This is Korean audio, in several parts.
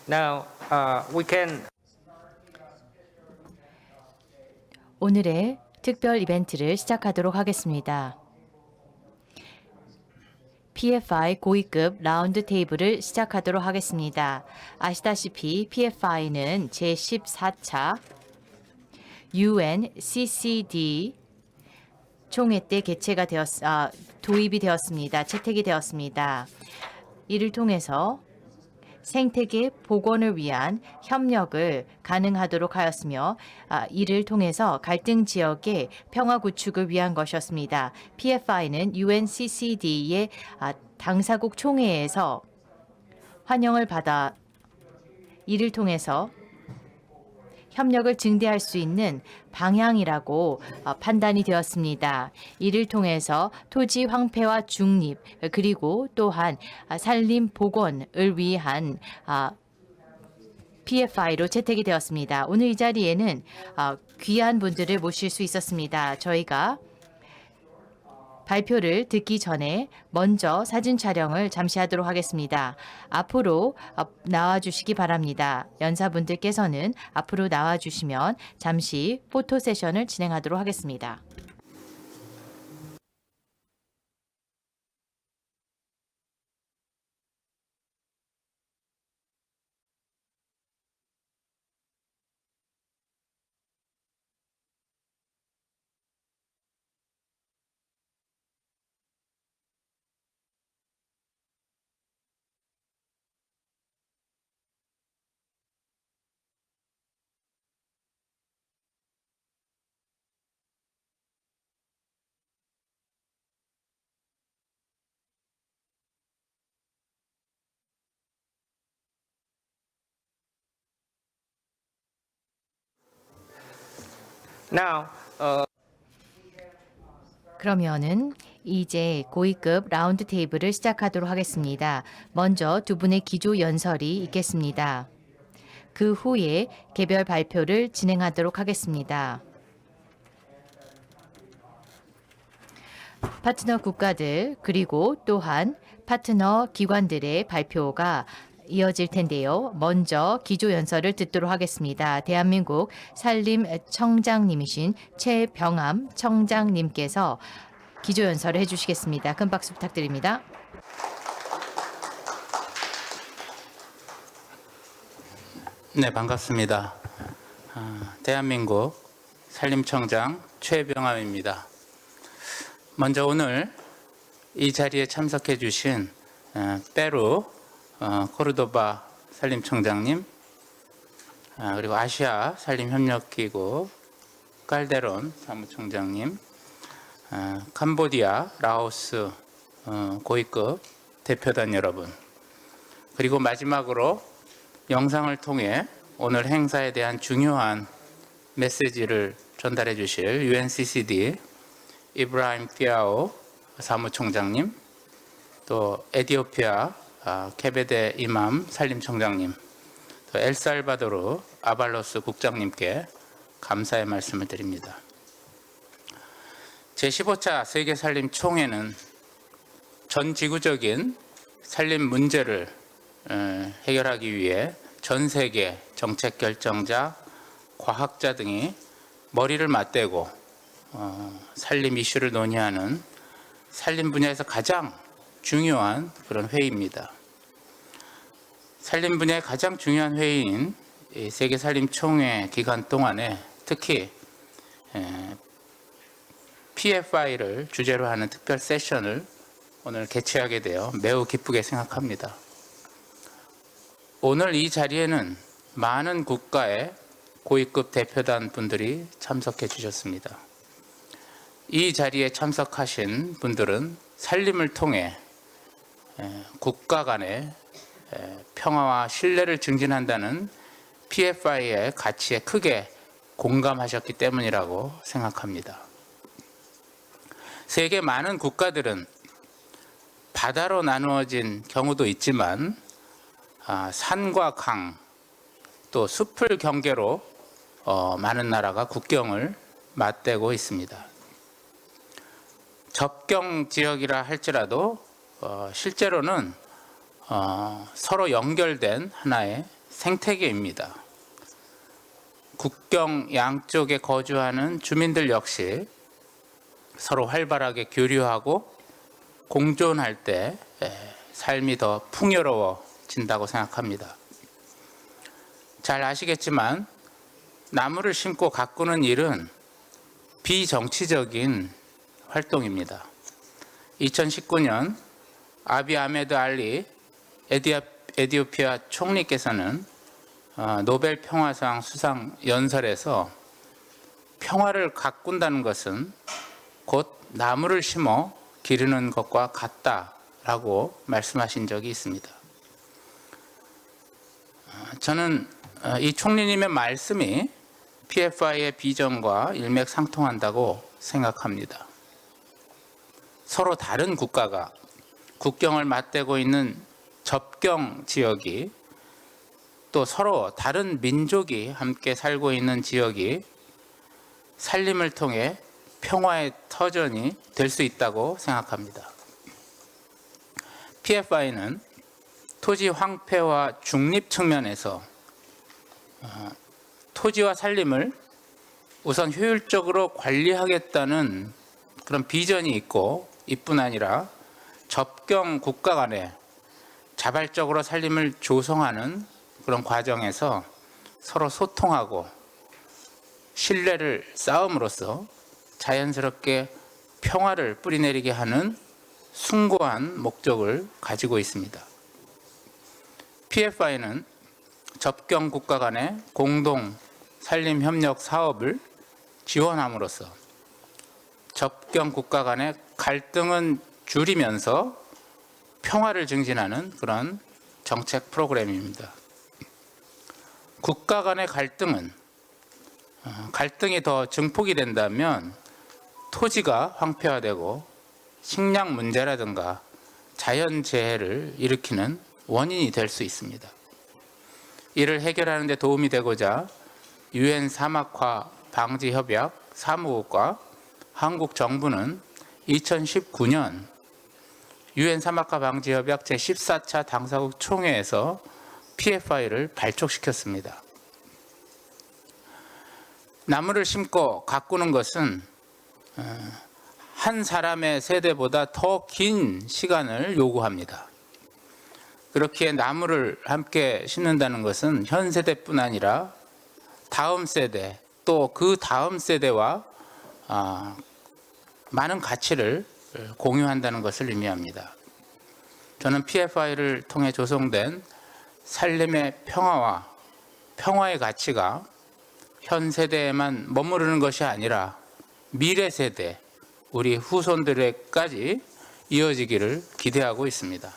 Now, we can 오늘의 특별 이벤트를 시작하도록 하겠습니다. PFI 고위급 라운드 테이블을 시작하도록 하겠습니다. 아시다시피 PFI는 제14차 UNCCD 총회 때 도입이 되었습니다. 채택이 되었습니다. 이를 통해서 생태계 복원을 위한 협력을 가능하도록 하였으며 이를 통해서 갈등 지역의 평화 구축을 위한 것이었습니다. PFI는 UNCCD의 당사국 총회에서 환영을 받아 이를 통해서 협력을 증대할 수 있는 방향이라고 판단이 되었습니다. 이를 통해서 토지 황폐와 중립 그리고 또한 산림 복원을 위한 PFI로 채택이 되었습니다. 오늘 이 자리에는 귀한 분들을 모실 수 있었습니다. 저희가 발표를 듣기 전에 먼저 사진 촬영을 잠시 하도록 하겠습니다. 앞으로 나와주시기 바랍니다. 연사분들께서는 앞으로 나와주시면 잠시 포토 세션을 진행하도록 하겠습니다. now 그러면은 이제 고위급 라운드 테이블을 시작하도록 하겠습니다. 먼저 두 분의 기조 연설이 있겠습니다. 그 후에 개별 발표를 진행하도록 하겠습니다. 파트너 국가들 그리고 또한 파트너 기관들의 발표가 이어질 텐데요. 먼저 기조 연설을 듣도록 하겠습니다. 대한민국 산림청장님이신 최병암 청장님께서 기조 연설을 해주시겠습니다. 큰 박수 부탁드립니다. 네, 반갑습니다. 대한민국 산림청장 최병암입니다. 먼저 오늘 이 자리에 참석해 주신 페루 코르도바 산림청장님, 그리고 아시아 산림협력기구 칼데론 사무총장님, 캄보디아, 라오스 고위급 대표단 여러분, 그리고 마지막으로 영상을 통해 오늘 행사에 대한 중요한 메시지를 전달해 주실 UNCCD 이브라임 피아오 사무총장님, 또 에티오피아 케베데 이맘 산림청장님, 또 엘살바도르 아발로스 국장님께 감사의 말씀을 드립니다. 제15차 세계산림총회는 전 지구적인 산림 문제를 해결하기 위해 전 세계 정책 결정자, 과학자 등이 머리를 맞대고 산림 이슈를 논의하는 산림 분야에서 가장 중요한 그런 회의입니다. 산림 분야의 가장 중요한 회의인 세계산림총회 기간 동안에 특히 PFI를 주제로 하는 특별 세션을 오늘 개최하게 되어 매우 기쁘게 생각합니다. 오늘 이 자리에는 많은 국가의 고위급 대표단 분들이 참석해 주셨습니다. 이 자리에 참석하신 분들은 산림을 통해 국가 간의 평화와 신뢰를 증진한다는 PFI의 가치에 크게 공감하셨기 때문이라고 생각합니다. 세계 많은 국가들은 바다로 나누어진 경우도 있지만 산과 강, 또 숲을 경계로 많은 나라가 국경을 맞대고 있습니다. 접경 지역이라 할지라도 실제로는 서로 연결된 하나의 생태계입니다. 국경 양쪽에 거주하는 주민들 역시 서로 활발하게 교류하고 공존할 때 삶이 더 풍요로워진다고 생각합니다. 잘 아시겠지만 나무를 심고 가꾸는 일은 비정치적인 활동입니다. 2019년 아비 아메드 알리 에티오피아 총리께서는 노벨 평화상 수상 연설에서 평화를 가꾼다는 것은 곧 나무를 심어 기르는 것과 같다라고 말씀하신 적이 있습니다. 저는 이 총리님의 말씀이 PFI의 비전과 일맥상통한다고 생각합니다. 서로 다른 국가가 국경을 맞대고 있는 접경 지역이 또 서로 다른 민족이 함께 살고 있는 지역이 살림을 통해 평화의 터전이 될 수 있다고 생각합니다. PFI는 토지 황폐와 중립 측면에서 토지와 살림을 우선 효율적으로 관리하겠다는 그런 비전이 있고 이뿐 아니라 접경 국가 간에 자발적으로 살림을 조성하는 그런 과정에서 서로 소통하고 신뢰를 쌓음으로써 자연스럽게 평화를 뿌리내리게 하는 숭고한 목적을 가지고 있습니다. PFI는 접경 국가 간의 공동 산림 협력 사업을 지원함으로써 접경 국가 간의 갈등은 줄이면서 평화를 증진하는 그런 정책 프로그램입니다. 국가 간의 갈등이 더 증폭이 된다면 토지가 황폐화되고 식량 문제라든가 자연재해를 일으키는 원인이 될 수 있습니다. 이를 해결하는 데 도움이 되고자 UN 사막화 방지 협약 사무국과 한국 정부는 2019년 UN 사막화 방지 협약 제14차 당사국 총회에서 PFI를 발족시켰습니다. 나무를 심고 가꾸는 것은 한 사람의 세대보다 더 긴 시간을 요구합니다. 그렇기에 나무를 함께 심는다는 것은 현 세대뿐 아니라 다음 세대 또 그 다음 세대와 많은 가치를 공유한다는 것을 의미합니다. 저는 PFI를 통해 조성된 살림의 평화와 평화의 가치가 현 세대에만 머무르는 것이 아니라 미래 세대, 우리 후손들에까지 이어지기를 기대하고 있습니다.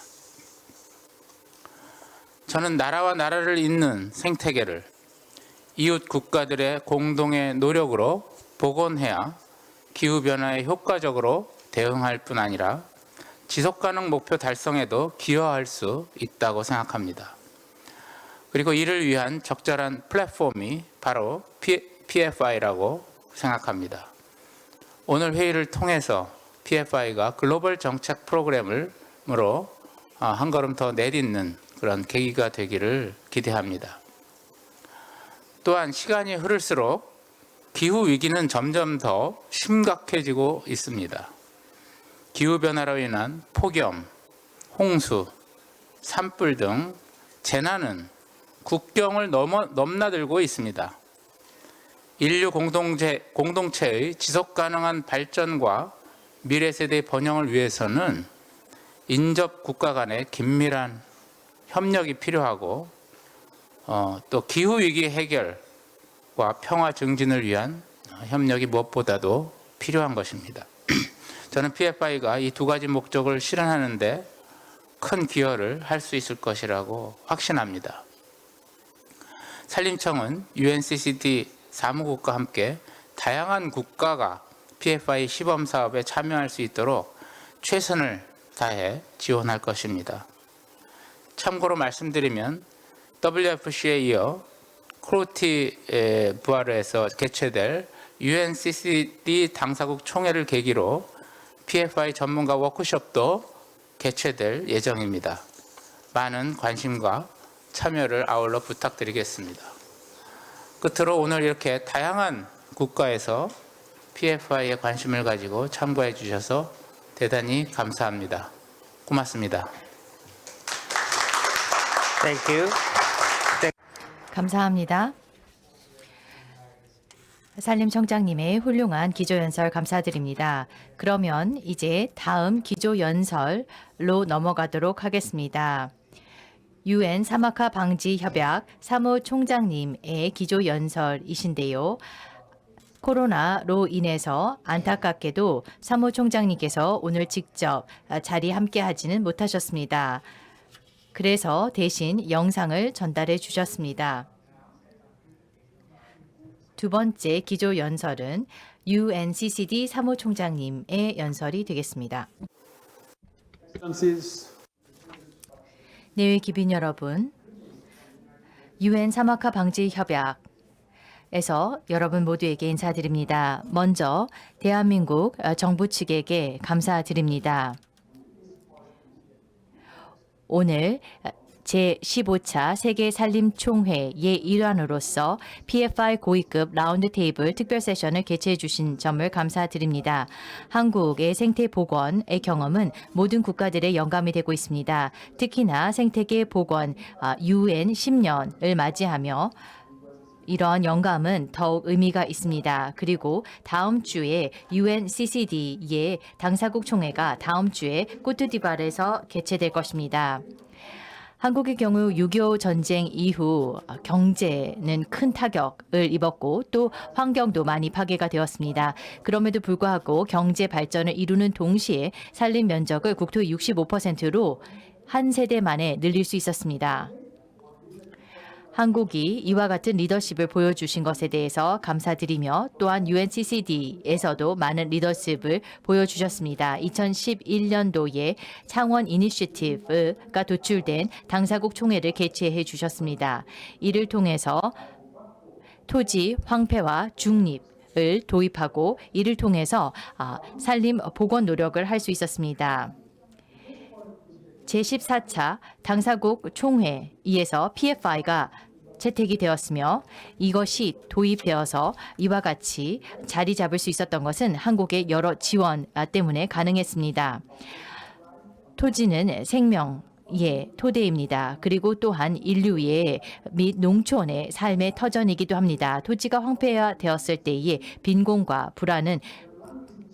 저는 나라와 나라를 잇는 생태계를 이웃 국가들의 공동의 노력으로 복원해야 기후변화에 효과적으로 대응할 뿐 아니라 지속가능 목표 달성에도 기여할 수 있다고 생각합니다. 그리고 이를 위한 적절한 플랫폼이 바로 PFI라고 생각합니다. 오늘 회의를 통해서 PFI가 글로벌 정책 프로그램으로 한 걸음 더 내딛는 그런 계기가 되기를 기대합니다. 또한 시간이 흐를수록 기후 위기는 점점 더 심각해지고 있습니다. 기후변화로 인한 폭염, 홍수, 산불 등 재난은 국경을 넘나들고 있습니다. 인류 공동체의 지속가능한 발전과 미래 세대의 번영을 위해서는 인접 국가 간의 긴밀한 협력이 필요하고 또 기후위기 해결과 평화 증진을 위한 협력이 무엇보다도 필요한 것입니다. 저는 PFI가 이 두 가지 목적을 실현하는 데 큰 기여를 할 수 있을 것이라고 확신합니다. 산림청은 UNCCD 사무국과 함께 다양한 국가가 PFI 시범 사업에 참여할 수 있도록 최선을 다해 지원할 것입니다. 참고로 말씀드리면 WFC에 이어 코르티부아르에서 개최될 UNCCD 당사국 총회를 계기로 PFI 전문가 워크숍도 개최될 예정입니다. 많은 관심과 참여를 아울러 부탁드리겠습니다. 끝으로 오늘 이렇게 다양한 국가에서 PFI에 관심을 가지고 참고해 주셔서 대단히 감사합니다. 고맙습니다. Thank you. 감사합니다. 산림청장님의 훌륭한 기조연설 감사드립니다. 그러면 이제 다음 기조연설로 넘어가도록 하겠습니다. UN 사막화 방지 협약 사무총장님의 기조연설이신데요. 코로나로 인해서 안타깝게도 사무총장님께서 오늘 직접 자리 함께 하지는 못하셨습니다. 그래서 대신 영상을 전달해 주셨습니다. 두 번째 기조연설은 UNCCD 사무총장님의 연설이 되겠습니다. 내외 기빈 여러분, UN 사막화 방지 협약에서 여러분 모두에게 인사드립니다. 먼저 대한민국 정부 측에게 감사드립니다. 오늘 제15차 세계산림총회의 일환으로서 PFI 고위급 라운드 테이블 특별 세션을 개최해 주신 점을 감사드립니다. 한국의 생태 복원의 경험은 모든 국가들의 영감이 되고 있습니다. 특히나 생태계 복원 UN 10년을 맞이하며 이러한 영감은 더욱 의미가 있습니다. 그리고 다음 주에 UNCCD의 당사국 총회가 다음 주에 코트디부아르에서 개최될 것입니다. 한국의 경우 6.25 전쟁 이후 경제는 큰 타격을 입었고 또 환경도 많이 파괴가 되었습니다. 그럼에도 불구하고 경제 발전을 이루는 동시에 산림 면적을 국토의 65%로 한 세대 만에 늘릴 수 있었습니다. 한국이 이와 같은 리더십을 보여주신 것에 대해서 감사드리며 또한 UNCCD에서도 많은 리더십을 보여주셨습니다. 2011년도에 창원 이니셔티브가 도출된 당사국 총회를 개최해 주셨습니다. 이를 통해서 토지 황폐와 중립을 도입하고 이를 통해서 산림 복원 노력을 할 수 있었습니다. 제14차 당사국 총회에서 PFI가 채택이 되었으며 이것이 도입되어서 이와 같이 자리 잡을 수 있었던 것은 한국의 여러 지원 때문에 가능했습니다. 토지는 생명의 토대입니다. 그리고 또한 인류의 및 농촌의 삶의 터전이기도 합니다. 토지가 황폐화되었을 때의 빈곤과 불안은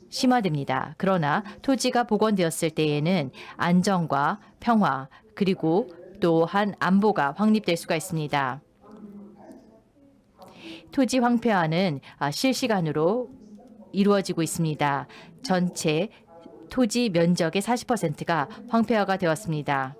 심화됩니다. 그러나 토지가 복원되었을 때에는 안정과 평화 그리고 또한 안보가 확립될 수가 있습니다. 토지 황폐화는 실시간으로 이루어지고 있습니다. 전체 토지 면적의 40%가 황폐화가 되었습니다.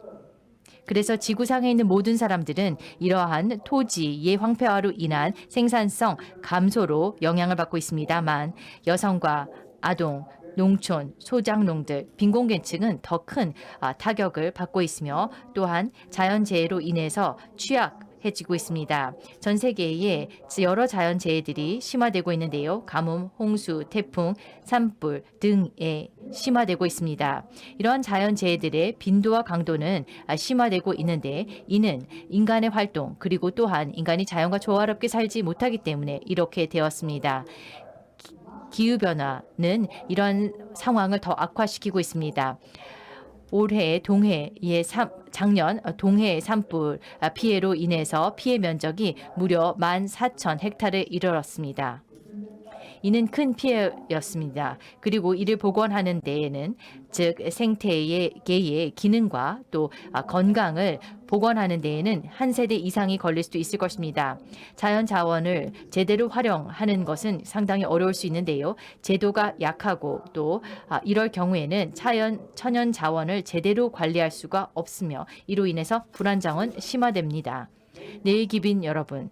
그래서 지구상에 있는 모든 사람들은 이러한 토지의 황폐화로 인한 생산성 감소로 영향을 받고 있습니다만 여성과 아동, 농촌, 소작농들, 빈곤계층은 더 큰 타격을 받고 있으며 또한 자연재해로 인해서 취약해지고 있습니다. 전 세계에 여러 자연재해들이 심화되고 있는데요. 가뭄, 홍수, 태풍, 산불 등에 심화되고 있습니다. 이러한 자연재해들의 빈도와 강도는 심화되고 있는데 이는 인간의 활동 그리고 또한 인간이 자연과 조화롭게 살지 못하기 때문에 이렇게 되었습니다. 기후변화는 이런 상황을 더 악화시키고 있습니다. 올해 작년 동해의 산불 피해로 인해서 피해 면적이 무려 14,000헥타르에 이르렀습니다. 이는 큰 피해였습니다. 그리고 이를 복원하는 데에는 즉 생태계의 기능과 또 건강을 복원하는 데에는 한 세대 이상이 걸릴 수도 있을 것입니다. 자연 자원을 제대로 활용하는 것은 상당히 어려울 수 있는데요. 제도가 약하고 또 이럴 경우에는 천연 자원을 제대로 관리할 수가 없으며 이로 인해서 불안정은 심화됩니다. 내일 기빈 여러분.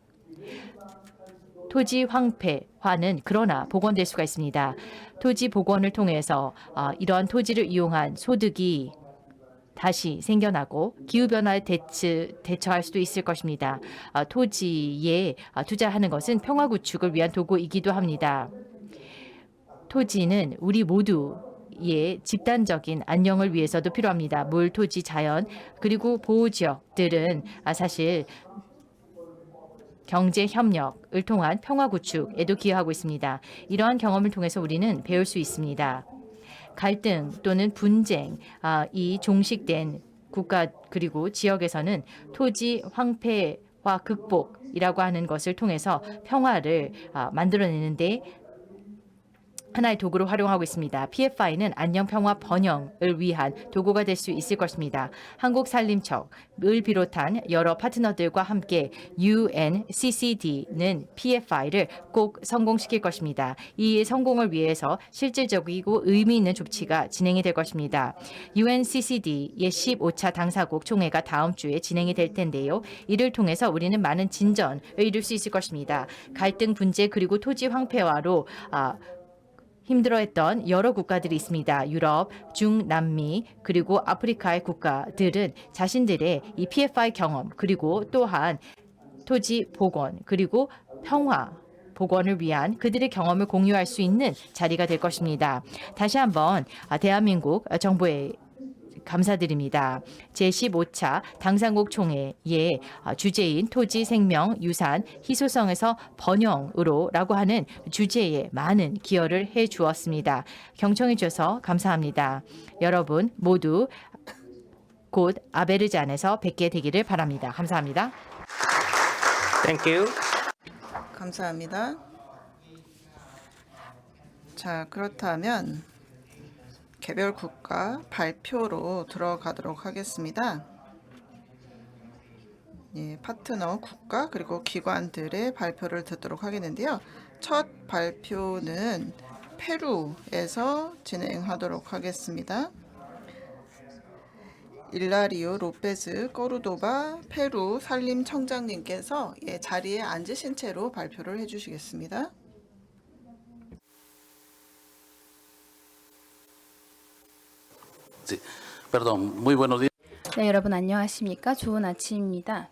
토지 황폐화는 그러나 복원될 수가 있습니다. 토지 복원을 통해서 이러한 토지를 이용한 소득이 다시 생겨나고 기후변화에 대처할 수도 있을 것입니다. 토지에 투자하는 것은 평화 구축을 위한 도구이기도 합니다. 토지는 우리 모두의 토지의 집단적인 안녕을 위해서도 필요합니다. 물, 토지, 자연 그리고 보호 지역들은 사실 경제 협력을 통한 평화 구축에도 기여하고 있습니다. 이러한 경험을 통해서 우리는 배울 수 있습니다. 갈등 또는 분쟁, 이 종식된 국가 그리고 지역에서는 토지 황폐화 극복이라고 하는 것을 통해서 평화를 만들어내는데 하나의 도구로 활용하고 있습니다. PFI는 안녕 평화 번영을 위한 도구가 될 수 있을 것입니다. 한국산림청을 비롯한 여러 파트너들과 함께 UNCCD는 PFI를 꼭 성공시킬 것입니다. 이 성공을 위해서 실질적이고 의미 있는 조치가 진행이 될 것입니다. UNCCD의 15차 당사국 총회가 다음 주에 진행이 될 텐데요. 이를 통해서 우리는 많은 진전을 이룰 수 있을 것입니다. 갈등 분쟁 그리고 토지 황폐화로 힘들어했던 여러 국가들이 있습니다. 유럽, 중남미 그리고 아프리카의 국가들은 자신들의 이 PFI 경험 그리고 또한 토지 복원 그리고 평화 복원을 위한 그들의 경험을 공유할 수 있는 자리가 될 것입니다. 다시 한번 대한민국 정부에 감사드립니다. 제15차 당상국 총회의 주제인 토지, 생명, 유산, 희소성에서 번영으로라고 하는 주제에 많은 기여를 해 주었습니다. 경청해 주셔서 감사합니다. 여러분 모두 곧 아베르잔에서 뵙게 되기를 바랍니다. 감사합니다. Thank you. 감사합니다. 자, 그렇다면 개별 국가 발표로 들어가도록 하겠습니다. 예, 파트너 국가 그리고 기관들의 발표를 듣도록 하겠는데요. 첫 발표는 페루에서 진행하도록 하겠습니다. 일라리오 로페즈 꼬르도바 페루 산림청장님께서 자리에 앉으신 채로 발표를 해주시겠습니다. 네, 여러분 안녕하십니까? 좋은 아침입니다.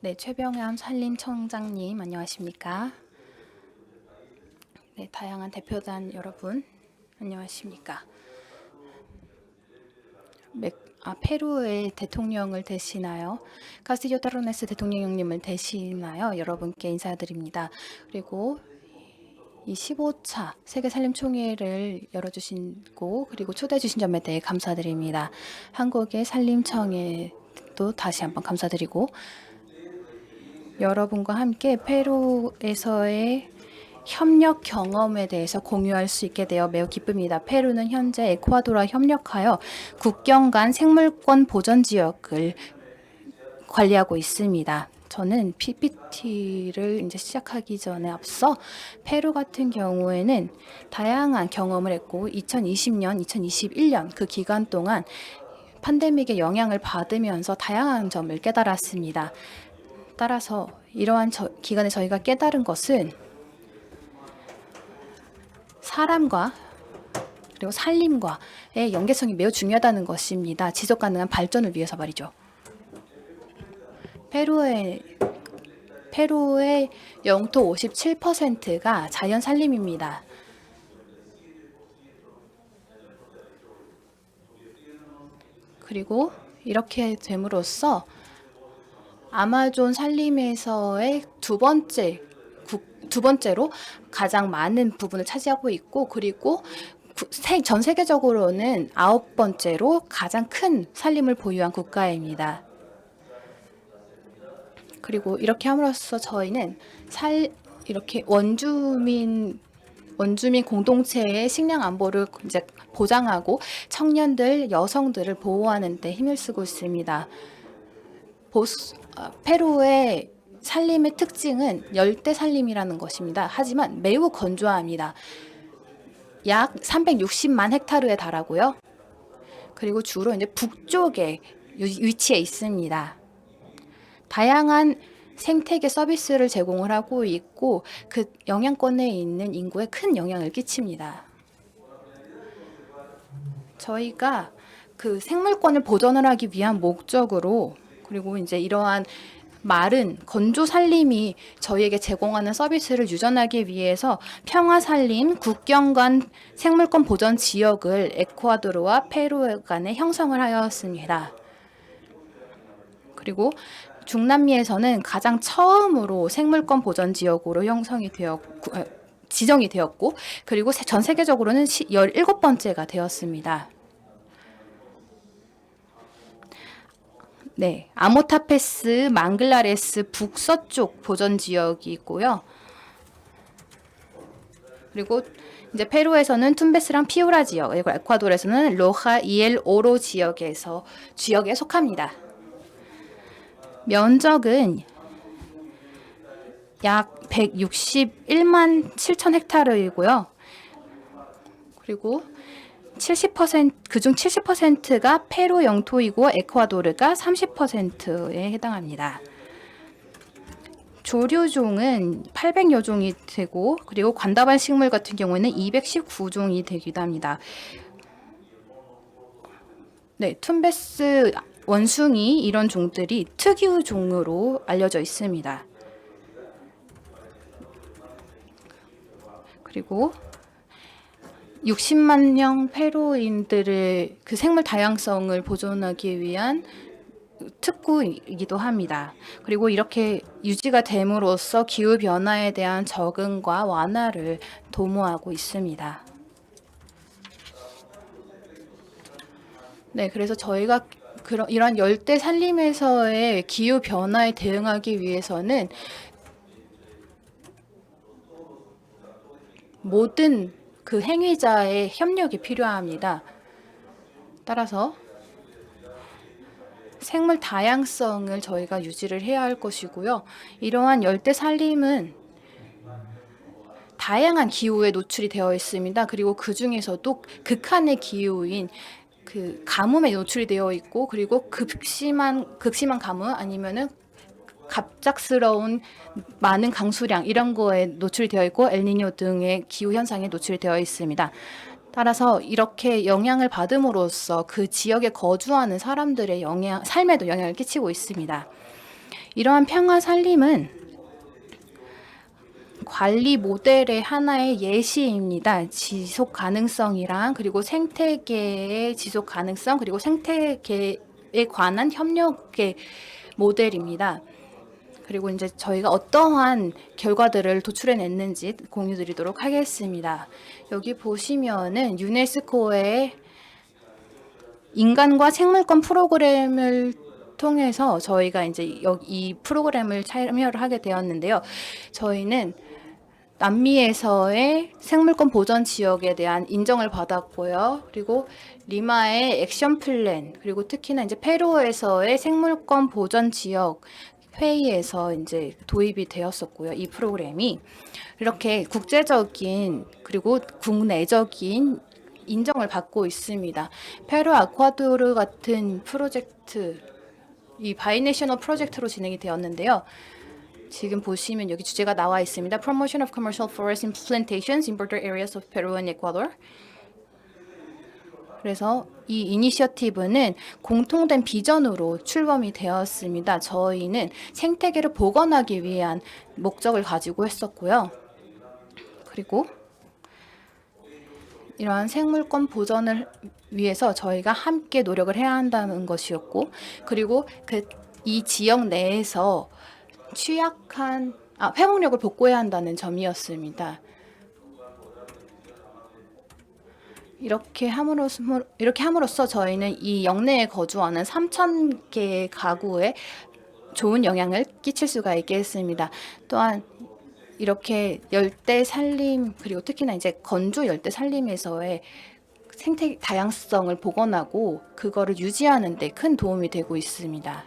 네, 최병암 산림청장님 안녕하십니까? 네, 다양한 대표단 여러분 안녕하십니까? 페루의 대통령을 대신하여 카스티조 타로네스 대통령님을 대신하여 여러분께 인사드립니다. 그리고 이 15차 세계 산림총회를 열어주시고 그리고 초대해 주신 점에 대해 감사드립니다. 한국의 산림청에도 다시 한번 감사드리고 여러분과 함께 페루에서의 협력 경험에 대해서 공유할 수 있게 되어 매우 기쁩니다. 페루는 현재 에콰도르와 협력하여 국경 간 생물권 보전 지역을 관리하고 있습니다. 저는 PPT를 이제 시작하기 전에 앞서 페루 같은 경우에는 다양한 경험을 했고 2020년, 2021년 그 기간 동안 팬데믹의 영향을 받으면서 다양한 점을 깨달았습니다. 따라서 이러한 기간에 저희가 깨달은 것은 사람과 그리고 산림과의 연계성이 매우 중요하다는 것입니다. 지속 가능한 발전을 위해서 말이죠. 페루의 영토 57%가 자연 산림입니다. 그리고 이렇게 됨으로써 아마존 산림에서의 두 번째로 가장 많은 부분을 차지하고 있고 그리고 전 세계적으로는 9번째로 가장 큰 산림을 보유한 국가입니다. 그리고 이렇게 함으로써 저희는 이렇게 원주민 공동체의 식량 안보를 이제 보장하고 청년들, 여성들을 보호하는 데 힘을 쓰고 있습니다. 페루의 산림의 특징은 열대 산림이라는 것입니다. 하지만 매우 건조합니다. 약 360만 헥타르에 달하고요. 그리고 주로 이제 북쪽에 위치해 있습니다. 다양한 생태계 서비스를 제공을 하고 있고 그 영향권에 있는 인구에 큰 영향을 끼칩니다. 저희가 그 생물권을 보존을 하기 위한 목적으로 그리고 이제 이러한 마른 건조 산림이 저희에게 제공하는 서비스를 유전하기 위해서 평화산림 국경 간 생물권 보전 지역을 에콰도르와 페루 간에 형성을 하였습니다. 그리고 중남미에서는 가장 처음으로 생물권 보전 지역으로 지정이 되었고, 그리고 전 세계적으로는 17번째가 되었습니다. 네, 아모타페스 망글라레스 북서쪽 보전 지역이 있고요. 그리고 이제 페루에서는 툰베스랑 피우라 지역, 그리고 에콰도르에서는 로하 이엘 오로 지역에 속합니다. 면적은 약 161만 7천 헥타르이고요. 그리고 70% 그중 70%가 페루 영토이고 에콰도르가 30%에 해당합니다. 조류종은 800여 종이 되고, 그리고 관다발 식물 같은 경우에는 219종이 되기도 합니다. 네, 툰베스 원숭이 이런 종들이 특유 종으로 알려져 있습니다. 그리고 60만 명 페루인들의 그 생물 다양성을 보존하기 위한 특구이기도 합니다. 그리고 이렇게 유지가 됨으로써 기후 변화에 대한 적응과 완화를 도모하고 있습니다. 네, 그래서 저희가 이런 열대 산림에서의 기후 변화에 대응하기 위해서는 모든 그 행위자의 협력이 필요합니다. 따라서 생물 다양성을 저희가 유지를 해야 할 것이고요. 이러한 열대 산림은 다양한 기후에 노출이 되어 있습니다. 그리고 그 중에서도 극한의 기후인 그 가뭄에 노출이 되어 있고, 그리고 극심한 가뭄 아니면은 갑작스러운 많은 강수량 이런 거에 노출이 되어 있고, 엘니뇨 등의 기후 현상에 노출이 되어 있습니다. 따라서 이렇게 영향을 받음으로써 그 지역에 거주하는 사람들의 삶에도 영향을 끼치고 있습니다. 이러한 평화 산림은 관리 모델의 하나의 예시입니다. 지속 가능성이랑, 그리고 생태계의 지속 가능성, 그리고 생태계에 관한 협력의 모델입니다. 그리고 이제 저희가 어떠한 결과들을 도출해냈는지 공유드리도록 하겠습니다. 여기 보시면은 유네스코의 인간과 생물권 프로그램을 통해서 저희가 이제 이 프로그램을 참여를 하게 되었는데요. 저희는 남미에서의 생물권 보전 지역에 대한 인정을 받았고요. 그리고 리마의 액션 플랜, 그리고 특히나 이제 페루에서의 생물권 보전 지역 회의에서 이제 도입이 되었었고요. 이 프로그램이 이렇게 국제적인 그리고 국내적인 인정을 받고 있습니다. 페루 아쿠아도르 같은 프로젝트, 이 바이내셔널 프로젝트로 진행이 되었는데요. 지금 보시면 여기 주제가 나와 있습니다. Promotion of commercial forest plantations in border areas of Peru and Ecuador. 그래서 이 이니셔티브는 공통된 비전으로 출범이 되었습니다. 저희는 생태계를 복원하기 위한 목적을 가지고 했었고요. 그리고 이러한 생물권 보전을 위해서 저희가 함께 노력을 해야 한다는 것이었고, 그리고 이 지역 내에서 회복력을 복구해야 한다는 점이었습니다. 이렇게 함으로써 저희는 이 영내에 거주하는 3,000개의 가구에 좋은 영향을 끼칠 수가 있겠습니다. 또한 이렇게 열대 산림, 그리고 특히나 이제 건조 열대 산림에서의 생태 다양성을 복원하고 그거를 유지하는 데 큰 도움이 되고 있습니다.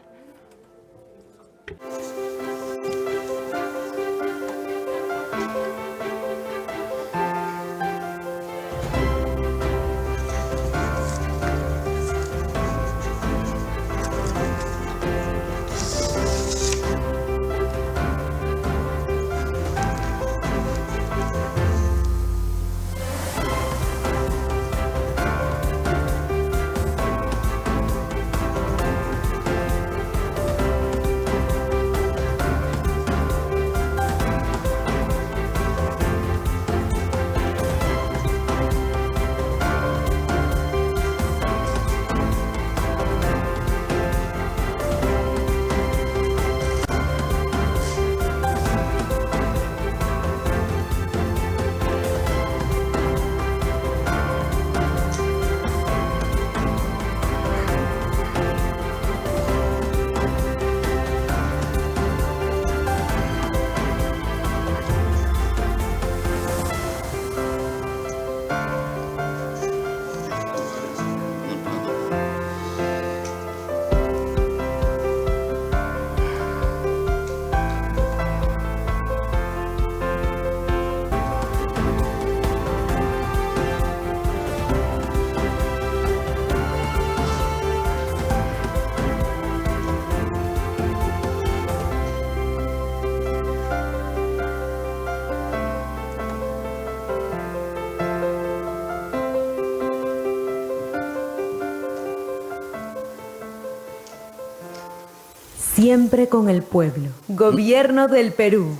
siempre con el pueblo. Gobierno del Perú.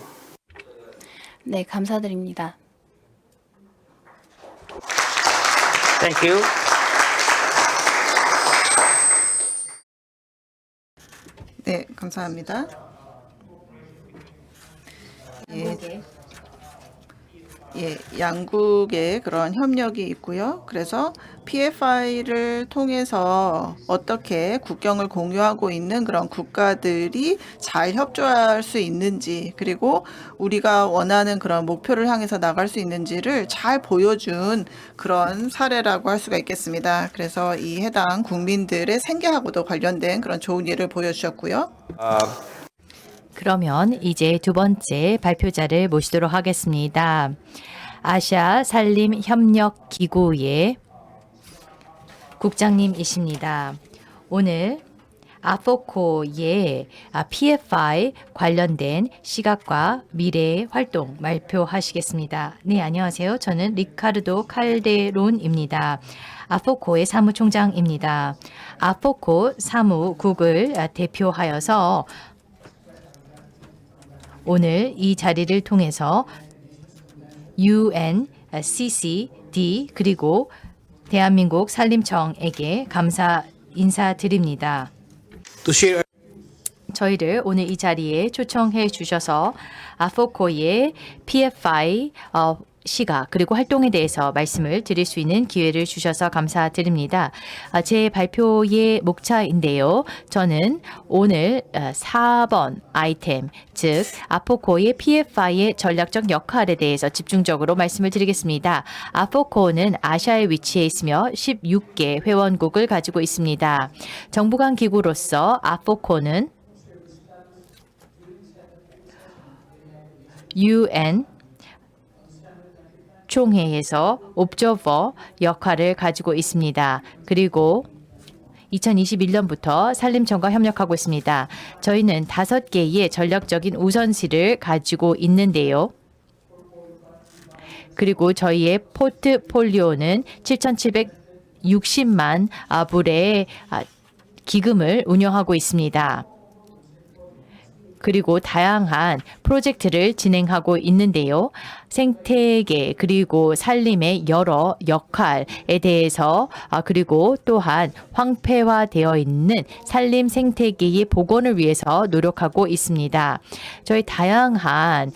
네, 감사드립니다. Thank you. 네, 감사합니다. 양국의 그런 협력이 있고요. 그래서 PFI를 통해서 어떻게 국경을 공유하고 있는 그런 국가들이 잘 협조할 수 있는지, 그리고 우리가 원하는 그런 목표를 향해서 나갈 수 있는지를 잘 보여준 그런 사례라고 할 수가 있겠습니다. 그래서 이 해당 국민들의 생계하고도 관련된 그런 좋은 예를 보여주셨고요. 그러면 이제 두 번째 발표자를 모시도록 하겠습니다. 아시아 산림 협력 기구의 국장님이십니다. 오늘 아포코의 PFI 관련된 시각과 미래의 활동 발표하시겠습니다. 네, 안녕하세요. 저는 리카르도 칼데론입니다. 아포코의 사무총장입니다. 아포코 사무국을 대표하여서 오늘 이 자리를 통해서 UNCCD 그리고 대한민국 산림청에게 감사 인사드립니다. 저희를 오늘 이 자리에 초청해 주셔서 아포코의 PFI 시각 그리고 활동에 대해서 말씀을 드릴 수 있는 기회를 주셔서 감사드립니다. 제 발표의 목차인데요. 저는 오늘 4번 아이템, 즉 아포코의 PFI의 전략적 역할에 대해서 집중적으로 말씀을 드리겠습니다. 아포코는 아시아에 위치해 있으며 16개 회원국을 가지고 있습니다. 정부 간 기구로서 아포코는 UN 총회에서 옵저버 역할을 가지고 있습니다. 그리고 2021년부터 산림청과 협력하고 있습니다. 저희는 5개의 전략적인 우선시를 가지고 있는데요. 그리고 저희의 포트폴리오는 7,760만 불의 기금을 운영하고 있습니다. 그리고 다양한 프로젝트를 진행하고 있는데요. 생태계 그리고 산림의 여러 역할에 대해서 그리고 또한 황폐화되어 있는 산림 생태계의 복원을 위해서 노력하고 있습니다. 저희 다양한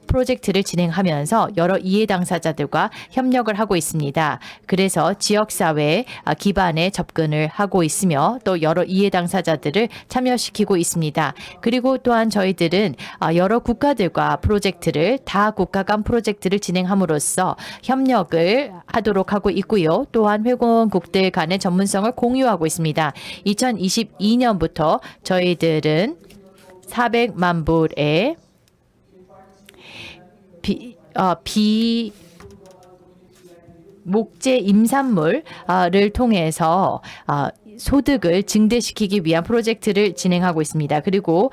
프로젝트를 진행하면서 여러 이해 당사자들과 협력을 하고 있습니다. 그래서 지역사회 기반의 접근을 하고 있으며 또 여러 이해 당사자들을 참여시키고 있습니다. 그리고 또한 저희들은 여러 국가들과 프로젝트를 다국가 간 프로젝트를 진행함으로써 협력을 하도록 하고 있고요. 또한 회원국들 간의 전문성을 공유하고 있습니다. 2022년부터 저희들은 400만 불의 목재 임산물을 통해서 소득을 증대시키기 위한 프로젝트를 진행하고 있습니다. 그리고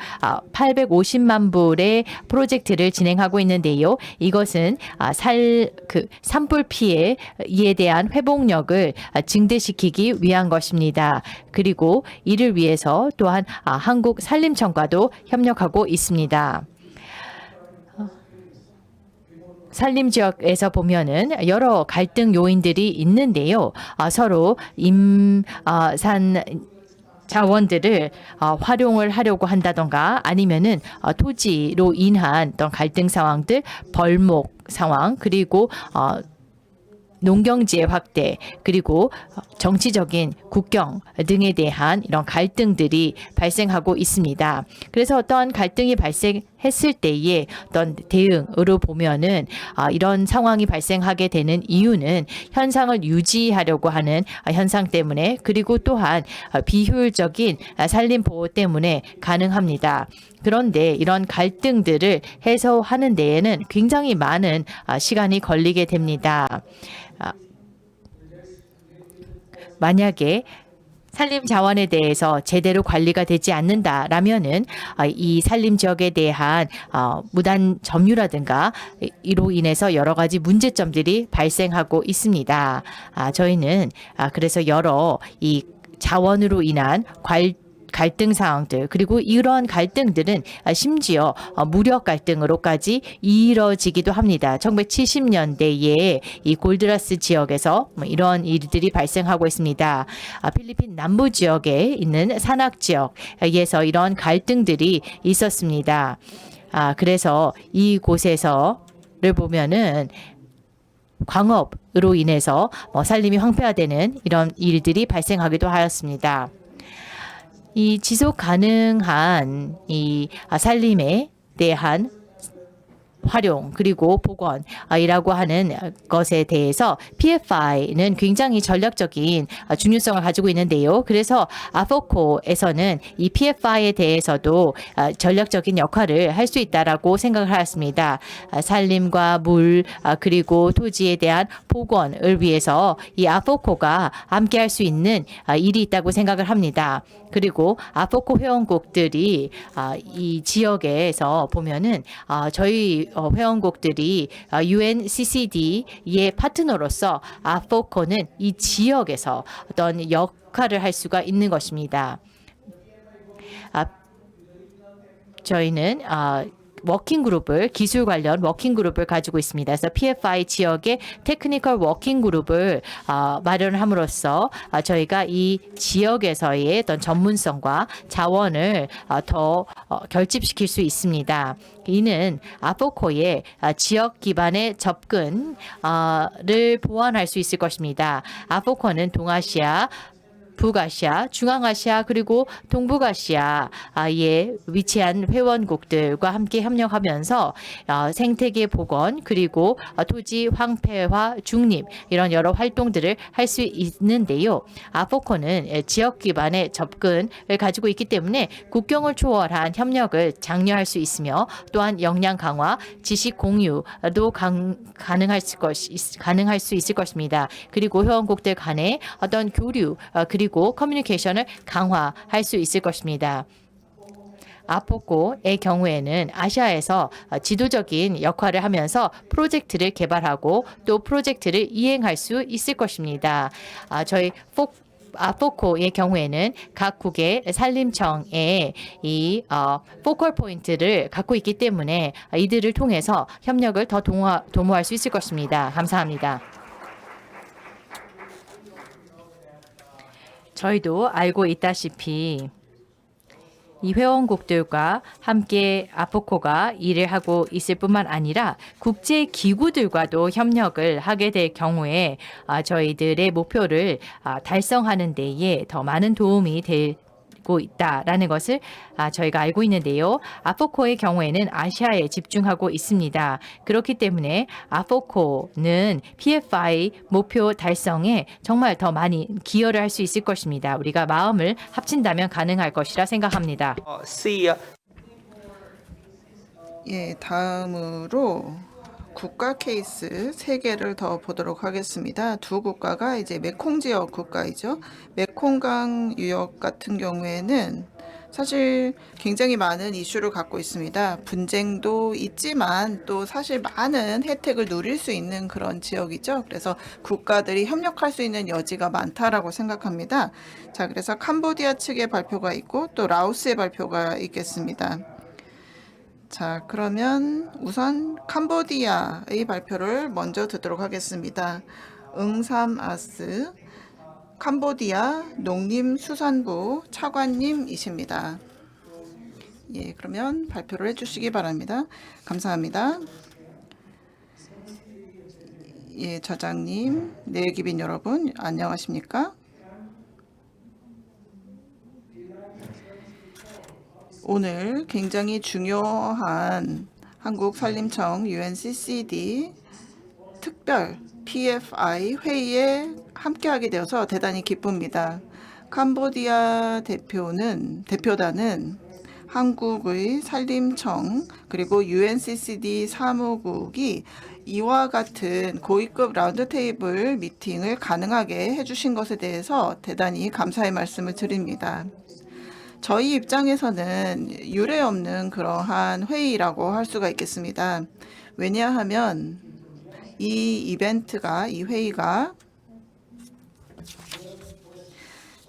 850만 불의 프로젝트를 진행하고 있는데요. 이것은 산불 피해에 대한 회복력을 증대시키기 위한 것입니다. 그리고 이를 위해서 또한 한국 산림청과도 협력하고 있습니다. 산림 지역에서 보면은 여러 갈등 요인들이 있는데요. 서로 임산 자원들을 활용을 하려고 한다던가 아니면은 토지로 인한 어떤 갈등 상황들, 벌목 상황, 그리고 농경지의 확대, 그리고 정치적인 국경 등에 대한 이런 갈등들이 발생하고 있습니다. 그래서 어떤 갈등이 발생했을 때의 어떤 대응으로 보면은 이런 상황이 발생하게 되는 이유는 현상을 유지하려고 하는 현상 때문에, 그리고 또한 비효율적인 산림 보호 때문에 가능합니다. 그런데 이런 갈등들을 해소하는 데에는 굉장히 많은 시간이 걸리게 됩니다. 만약에 산림 자원에 대해서 제대로 관리가 되지 않는다라면은 이 산림 지역에 대한 무단 점유라든가 이로 인해서 여러 가지 문제점들이 발생하고 있습니다. 저희는 그래서 여러 이 자원으로 인한 갈등 상황들 그리고 이런 갈등들은 심지어 무력 갈등으로까지 이뤄지기도 합니다. 1970년대에 이 골드라스 지역에서 이런 일들이 발생하고 있습니다. 필리핀 남부 지역에 있는 산악 지역에서 이런 갈등들이 있었습니다. 그래서 이곳에서를 보면은 광업으로 인해서 살림이 황폐화되는 이런 일들이 발생하기도 하였습니다. 이 지속 가능한 이 살림에 대한 활용 그리고 복원이라고 하는 것에 대해서 PFI는 굉장히 전략적인 중요성을 가지고 있는데요. 그래서 아포코에서는 이 PFI에 대해서도 전략적인 역할을 할 수 있다라고 생각을 하였습니다. 산림과 물 그리고 토지에 대한 복원을 위해서 이 아포코가 함께 할 수 있는 일이 있다고 생각을 합니다. 그리고 아포코 회원국들이 이 지역에서 보면은 저희 회원국들이 UNCCD의 파트너로서 아포코는 이 지역에서 어떤 역할을 할 수가 있는 것입니다. 저희는 워킹 그룹을 기술 관련 워킹 그룹을 가지고 있습니다. 그래서 PFI 지역의 테크니컬 워킹 그룹을 마련함으로써 저희가 이 지역에서의 어떤 전문성과 자원을 더 결집시킬 수 있습니다. 이는 아포코의 지역 기반의 접근을 보완할 수 있을 것입니다. 아포코는 동아시아 북아시아, 중앙아시아 그리고 동북아시아에 위치한 회원국들과 함께 협력하면서 생태계 복원 그리고 토지 황폐화 중립 이런 여러 활동들을 할 수 있는데요. 아포코는 지역 기반의 접근을 가지고 있기 때문에 국경을 초월한 협력을 장려할 수 있으며 또한 역량 강화, 지식 공유도 가능할 수 있을 것입니다. 그리고 회원국들 간의 어떤 교류 그리고 커뮤니케이션을 강화할 수 있을 것입니다. 아포코의 경우에는 아시아에서 지도적인 역할을 하면서 프로젝트를 개발하고 또 프로젝트를 이행할 수 있을 것입니다. 저희 아포코의 경우에는 각국의 산림청에 이 포컬 포인트를 갖고 있기 때문에 이들을 통해서 협력을 더 도모할 수 있을 것입니다. 감사합니다. 저희도 알고 있다시피 이 회원국들과 함께 아포코가 일을 하고 있을 뿐만 아니라 국제 기구들과도 협력을 하게 될 경우에 저희들의 목표를 달성하는 데에 더 많은 도움이 되고 있다라는 것을 저희가 알고 있는데요. 아포코의 경우에는 아시아에 집중하고 있습니다. 그렇기 때문에 아포코는 PFI 목표 달성에 정말 더 많이 기여를 할 수 있을 것입니다. 우리가 마음을 합친다면 가능할 것이라 생각합니다. 예, 다음으로 국가 케이스 3개를 더 보도록 하겠습니다. 두 국가가 이제 메콩 지역 국가이죠. 메콩강 유역 같은 경우에는 사실 굉장히 많은 이슈를 갖고 있습니다. 분쟁도 있지만 또 사실 많은 혜택을 누릴 수 있는 그런 지역이죠. 그래서 국가들이 협력할 수 있는 여지가 많다라고 생각합니다. 자, 그래서 캄보디아 측의 발표가 있고 또 라오스의 발표가 있겠습니다. 자, 그러면 우선 캄보디아의 발표를 먼저 듣도록 하겠습니다. 응삼아스 캄보디아 농림수산부 차관님이십니다. 예, 그러면 발표를 해주시기 바랍니다. 감사합니다. 예, 저장님, 내기빈 여러분, 안녕하십니까? 오늘 굉장히 중요한 한국산림청 UNCCD 특별 PFI 회의에 함께하게 되어서 대단히 기쁩니다. 캄보디아 대표단은 한국의 산림청 그리고 UNCCD 사무국이 이와 같은 고위급 라운드테이블 미팅을 가능하게 해주신 것에 대해서 대단히 감사의 말씀을 드립니다. 저희 입장에서는 유례 없는 그러한 회의라고 할 수가 있겠습니다. 왜냐하면 이 회의가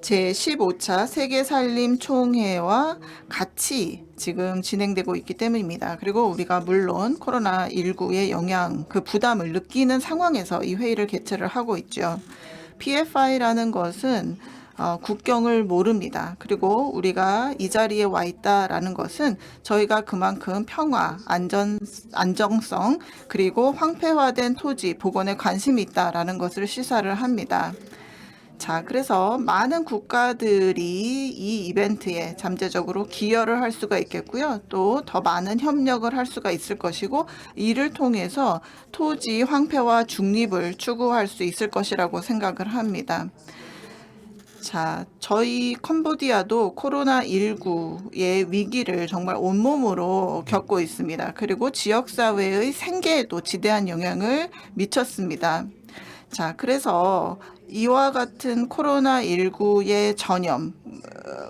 제15차 세계살림총회와 같이 지금 진행되고 있기 때문입니다. 그리고 우리가 물론 코로나19의 영향, 그 부담을 느끼는 상황에서 이 회의를 개최를 하고 있죠. PFI라는 것은 국경을 모릅니다. 그리고 우리가 이 자리에 와 있다라는 것은 저희가 그만큼 평화, 안정성, 그리고 황폐화된 토지, 복원에 관심이 있다라는 것을 시사를 합니다. 자, 그래서 많은 국가들이 이 이벤트에 잠재적으로 기여를 할 수가 있겠고요. 또 더 많은 협력을 할 수가 있을 것이고, 이를 통해서 토지 황폐화 중립을 추구할 수 있을 것이라고 생각을 합니다. 자, 저희 캄보디아도 코로나19의 위기를 정말 온몸으로 겪고 있습니다. 그리고 지역사회의 생계에도 지대한 영향을 미쳤습니다. 자, 그래서 이와 같은 코로나19의 전염,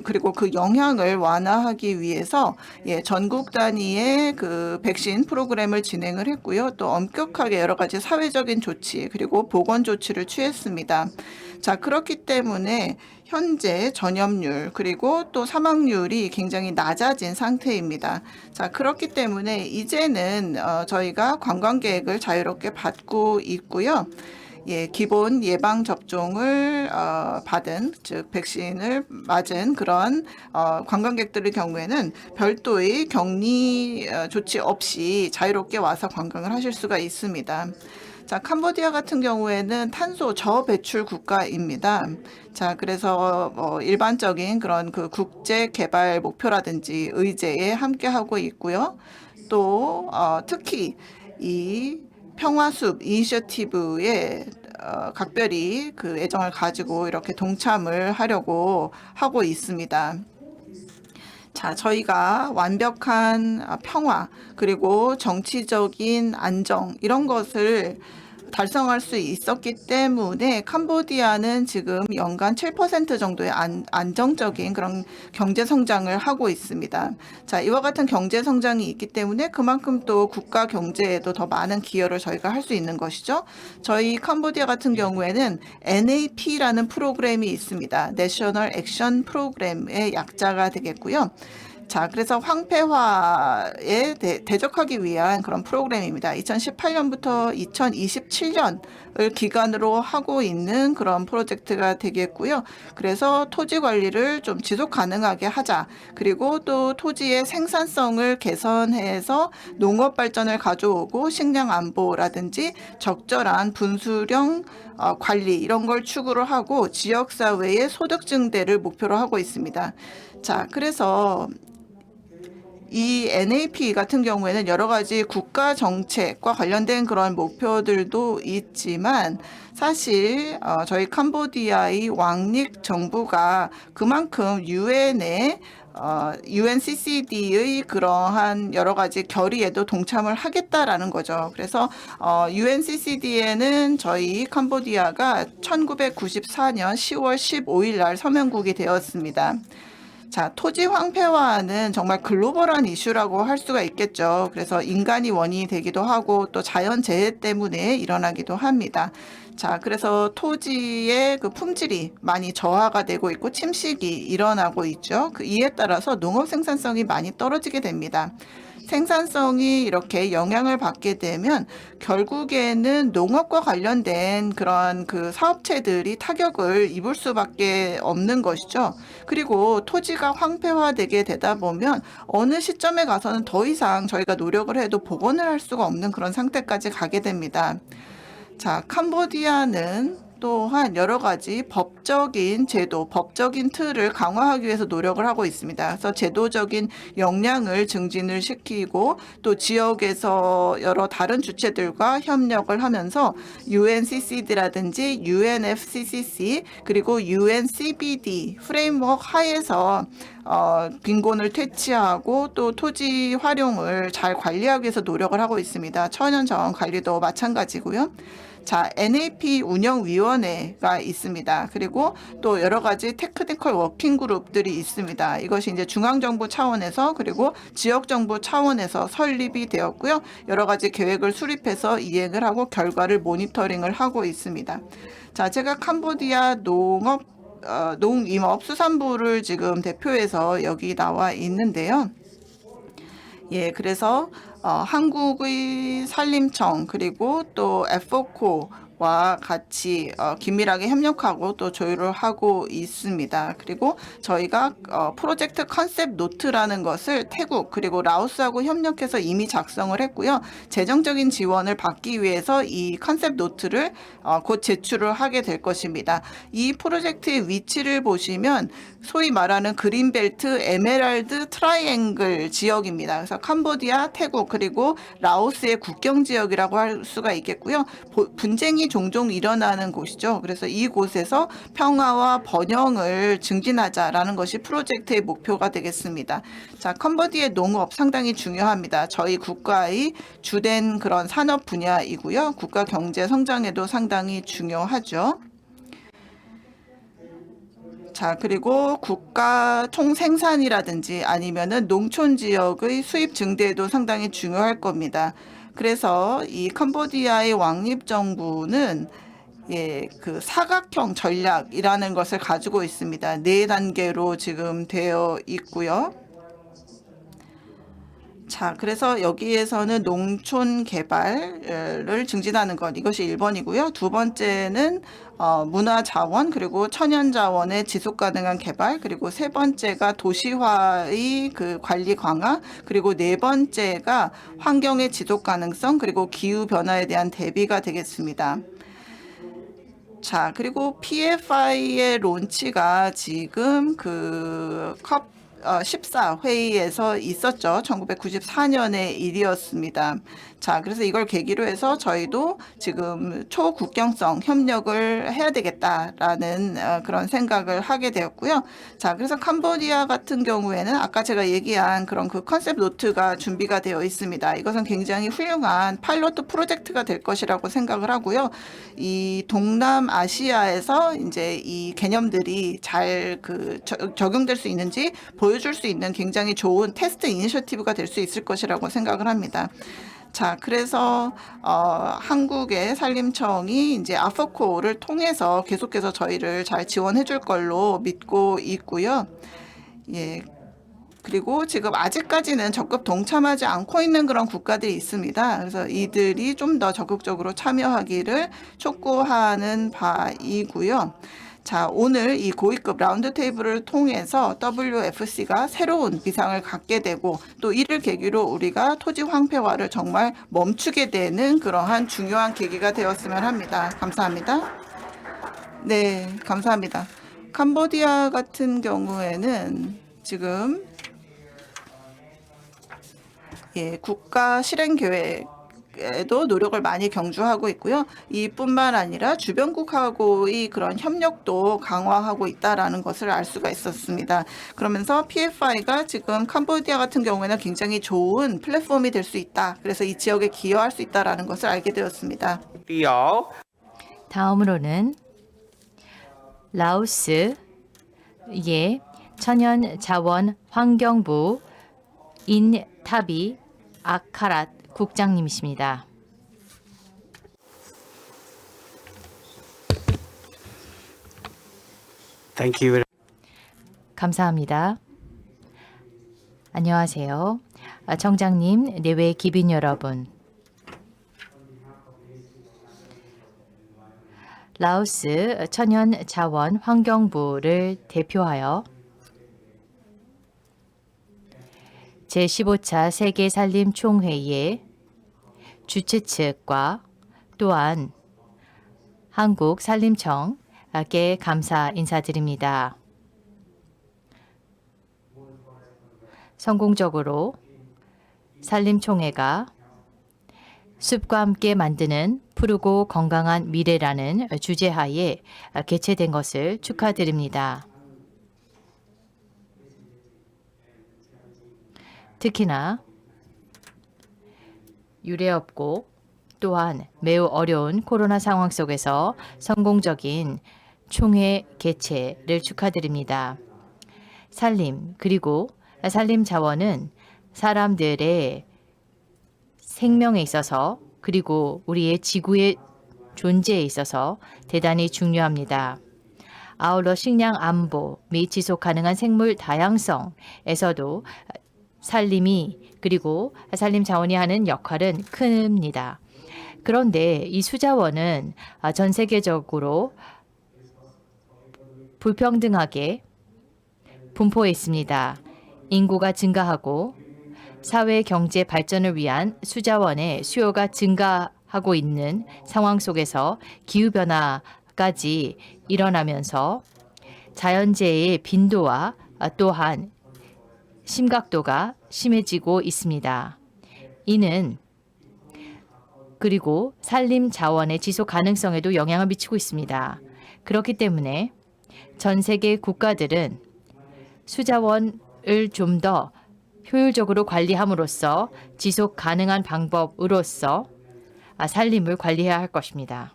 그리고 그 영향을 완화하기 위해서 전국 단위의 그 백신 프로그램을 진행을 했고요. 또 엄격하게 여러 가지 사회적인 조치, 그리고 보건 조치를 취했습니다. 자, 그렇기 때문에 현재 전염률 그리고 또 사망률이 굉장히 낮아진 상태입니다. 자, 그렇기 때문에 이제는 저희가 관광객을 자유롭게 받고 있고요. 기본 예방 접종을 받은, 즉 백신을 맞은 그런 관광객들의 경우에는 별도의 격리 조치 없이 자유롭게 와서 관광을 하실 수가 있습니다. 자, 캄보디아 같은 경우에는 탄소 저배출 국가입니다. 자, 그래서 일반적인 그런 그 국제 개발 목표라든지 의제에 함께하고 있고요. 또 특히 이 평화숲 이니셔티브에 각별히 그 애정을 가지고 이렇게 동참을 하려고 하고 있습니다. 자, 저희가 완벽한 평화 그리고 정치적인 안정 이런 것을 달성할 수 있었기 때문에 캄보디아는 지금 연간 7% 정도의 안정적인 그런 경제 성장을 하고 있습니다. 자, 이와 같은 경제 성장이 있기 때문에 그만큼 또 국가 경제에도 더 많은 기여를 저희가 할 수 있는 것이죠. 저희 캄보디아 같은 경우에는 NAP라는 프로그램이 있습니다. National Action Program의 약자가 되겠고요. 자, 그래서 황폐화에 대적하기 위한 그런 프로그램입니다. 2018년부터 2027년을 기간으로 하고 있는 그런 프로젝트가 되겠고요. 그래서 토지 관리를 좀 지속 가능하게 하자. 그리고 또 토지의 생산성을 개선해서 농업 발전을 가져오고 식량 안보라든지 적절한 분수령 관리 이런 걸 추구를 하고 지역사회의 소득 증대를 목표로 하고 있습니다. 자, 그래서 이 NAP 같은 경우에는 여러 가지 국가 정책과 관련된 그런 목표들도 있지만 사실 저희 캄보디아의 왕립 정부가 그만큼 유엔의 UNCCD의 그러한 여러 가지 결의에도 동참을 하겠다라는 거죠. 그래서 UNCCD에는 저희 캄보디아가 1994년 10월 15일 날 서명국이 되었습니다. 자, 토지 황폐화는 정말 글로벌한 이슈라고 할 수가 있겠죠. 그래서 인간이 원인이 되기도 하고 또 자연재해 때문에 일어나기도 합니다. 자, 그래서 토지의 그 품질이 많이 저하가 되고 있고 침식이 일어나고 있죠. 이에 따라서 농업 생산성이 많이 떨어지게 됩니다. 생산성이 이렇게 영향을 받게 되면 결국에는 농업과 관련된 그런 그 사업체들이 타격을 입을 수밖에 없는 것이죠. 그리고 토지가 황폐화되게 되다 보면 어느 시점에 가서는 더 이상 저희가 노력을 해도 복원을 할 수가 없는 그런 상태까지 가게 됩니다. 자, 캄보디아는 또한 여러 가지 법적인 제도, 법적인 틀을 강화하기 위해서 노력을 하고 있습니다. 그래서 제도적인 역량을 증진을 시키고 또 지역에서 여러 다른 주체들과 협력을 하면서 UNCCD라든지 UNFCCC 그리고 UNCBD 프레임워크 하에서 빈곤을 퇴치하고 또 토지 활용을 잘 관리하기 위해서 노력을 하고 있습니다. 천연자원 관리도 마찬가지고요. 자, NAP 운영위원회가 있습니다. 그리고 또 여러 가지 테크니컬 워킹 그룹들이 있습니다. 이것이 이제 중앙정부 차원에서 그리고 지역정부 차원에서 설립이 되었고요. 여러 가지 계획을 수립해서 이행을 하고 결과를 모니터링을 하고 있습니다. 자, 제가 캄보디아 농업 농림업수산부를 지금 대표해서 여기 나와 있는데요. 예, 그래서 한국의 산림청 그리고 또 에포코와 같이 긴밀하게 협력하고 또 조율을 하고 있습니다. 그리고 저희가 프로젝트 컨셉 노트라는 것을 태국 그리고 라오스하고 협력해서 이미 작성을 했고요. 재정적인 지원을 받기 위해서 이 컨셉 노트를 곧 제출을 하게 될 것입니다. 이 프로젝트의 위치를 보시면 소위 말하는 그린벨트 에메랄드 트라이앵글 지역입니다. 그래서 캄보디아, 태국 그리고 라오스의 국경 지역이라고 할 수가 있겠고요. 분쟁이 종종 일어나는 곳이죠. 그래서 이곳에서 평화와 번영을 증진하자라는 것이 프로젝트의 목표가 되겠습니다. 자, 캄보디아의 농업 상당히 중요합니다. 저희 국가의 주된 그런 산업 분야이고요. 국가 경제 성장에도 상당히 중요하죠. 자, 그리고 국가 총생산이라든지 아니면은 농촌 지역의 수입 증대도 상당히 중요할 겁니다. 그래서 이 캄보디아의 왕립 정부는 그 사각형 전략이라는 것을 가지고 있습니다. 4단계로 지금 되어 있고요. 자, 그래서 여기에서는 농촌 개발을 증진하는 것, 이것이 1번이고요. 두 번째는 문화 자원 그리고 천연 자원의 지속 가능한 개발, 그리고 세 번째가 도시화의 그 관리 강화, 그리고 네 번째가 환경의 지속 가능성 그리고 기후 변화에 대한 대비가 되겠습니다. 자, 그리고 PFI의 론치가 지금 그 컵 14 회의에서 있었죠. 1994년의 일이었습니다. 자, 그래서 이걸 계기로 해서 저희도 지금 초국경성 협력을 해야 되겠다라는 그런 생각을 하게 되었고요. 자, 그래서 캄보디아 같은 경우에는 아까 제가 얘기한 그런 그 컨셉 노트가 준비가 되어 있습니다. 이것은 굉장히 훌륭한 파일로트 프로젝트가 될 것이라고 생각을 하고요. 이 동남아시아에서 이제 이 개념들이 잘 적용될 수 있는지 보여줄 수 있는 굉장히 좋은 테스트 이니셔티브가 될 수 있을 것이라고 생각을 합니다. 자, 그래서 한국의 산림청이 이제 아포코를 통해서 계속해서 저희를 잘 지원해 줄 걸로 믿고 있고요. 예. 그리고 지금 아직까지는 적극 동참하지 않고 있는 그런 국가들이 있습니다. 그래서 이들이 좀 더 적극적으로 참여하기를 촉구하는 바이고요. 자, 오늘 이 고위급 라운드 테이블을 통해서 WFC가 새로운 비상을 갖게 되고 또 이를 계기로 우리가 토지 황폐화를 정말 멈추게 되는 그러한 중요한 계기가 되었으면 합니다. 감사합니다. 네, 감사합니다. 캄보디아 같은 경우에는 지금 국가 실행 계획 에도 노력을 많이 경주하고 있고요. 이뿐만 아니라 주변국하고의 그런 협력도 강화하고 있다라는 것을 알 수가 있었습니다. 그러면서 PFI가 지금 캄보디아 같은 경우에는 굉장히 좋은 플랫폼이 될 수 있다. 그래서 이 지역에 기여할 수 있다라는 것을 알게 되었습니다. 다음으로는 라오스의 천연자원환경부 인타비 아카랏 국장님이십니다. Thank you. 감사합니다. 안녕하세요. 청장님, 내외 기빈 여러분. 라오스 천연자원환경부를 대표하여 제15차 세계산림총회의 주최 측과 또한 한국산림청께 감사 인사드립니다. 성공적으로 산림총회가 숲과 함께 만드는 푸르고 건강한 미래라는 주제하에 개최된 것을 축하드립니다. 특히나 유례없고 또한 매우 어려운 코로나 상황 속에서 성공적인 총회 개최를 축하드립니다. 산림 그리고 산림 자원은 사람들의 생명에 있어서 그리고 우리의 지구의 존재에 있어서 대단히 중요합니다. 아울러 식량 안보 및 지속 가능한 생물 다양성에서도 산림이 그리고 산림 자원이 하는 역할은 큽니다. 그런데 이 수자원은 전 세계적으로 불평등하게 분포해 있습니다. 인구가 증가하고 사회 경제 발전을 위한 수자원의 수요가 증가하고 있는 상황 속에서 기후변화까지 일어나면서 자연재해의 빈도와 또한 심각도가 심해지고 있습니다. 이는 그리고 산림 자원의 지속 가능성에도 영향을 미치고 있습니다. 그렇기 때문에 전 세계 국가들은 수자원을 좀 더 효율적으로 관리함으로써 지속 가능한 방법으로서 산림을 관리해야 할 것입니다.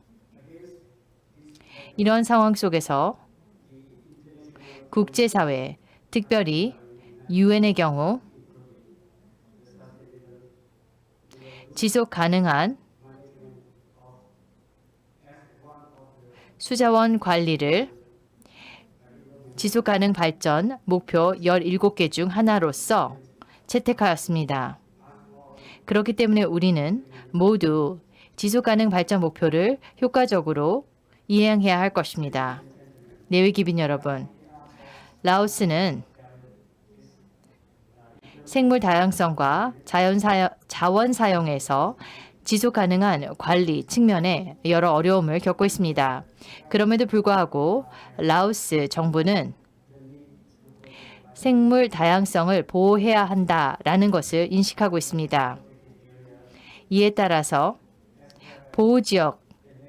이런 상황 속에서 국제사회, 특별히 유엔의 경우 지속 가능한 수자원 관리를 지속 가능 발전 목표 17개 중 하나로서 채택하였습니다. 그렇기 때문에 우리는 모두 지속 가능 발전 목표를 효과적으로 이행해야 할 것입니다. 내외 기빈 여러분, 라오스는 생물 다양성과 자원 사용에서 지속 가능한 관리 측면에 여러 어려움을 겪고 있습니다. 그럼에도 불구하고 라오스 정부는 생물 다양성을 보호해야 한다라는 것을 인식하고 있습니다. 이에 따라서 보호지역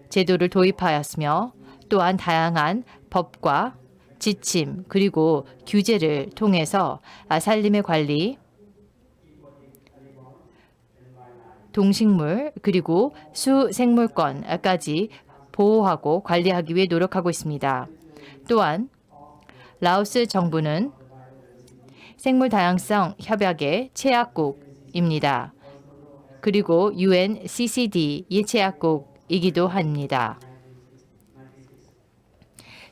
제도를 도입하였으며 또한 다양한 법과 지침 그리고 규제를 통해서 산림의 관리, 동식물 그리고 수생물권까지 보호하고 관리하기 위해 노력하고 있습니다. 또한 라오스 정부는 생물 다양성 협약의 체약국입니다. 그리고 UN CCD의 체약국이기도 합니다.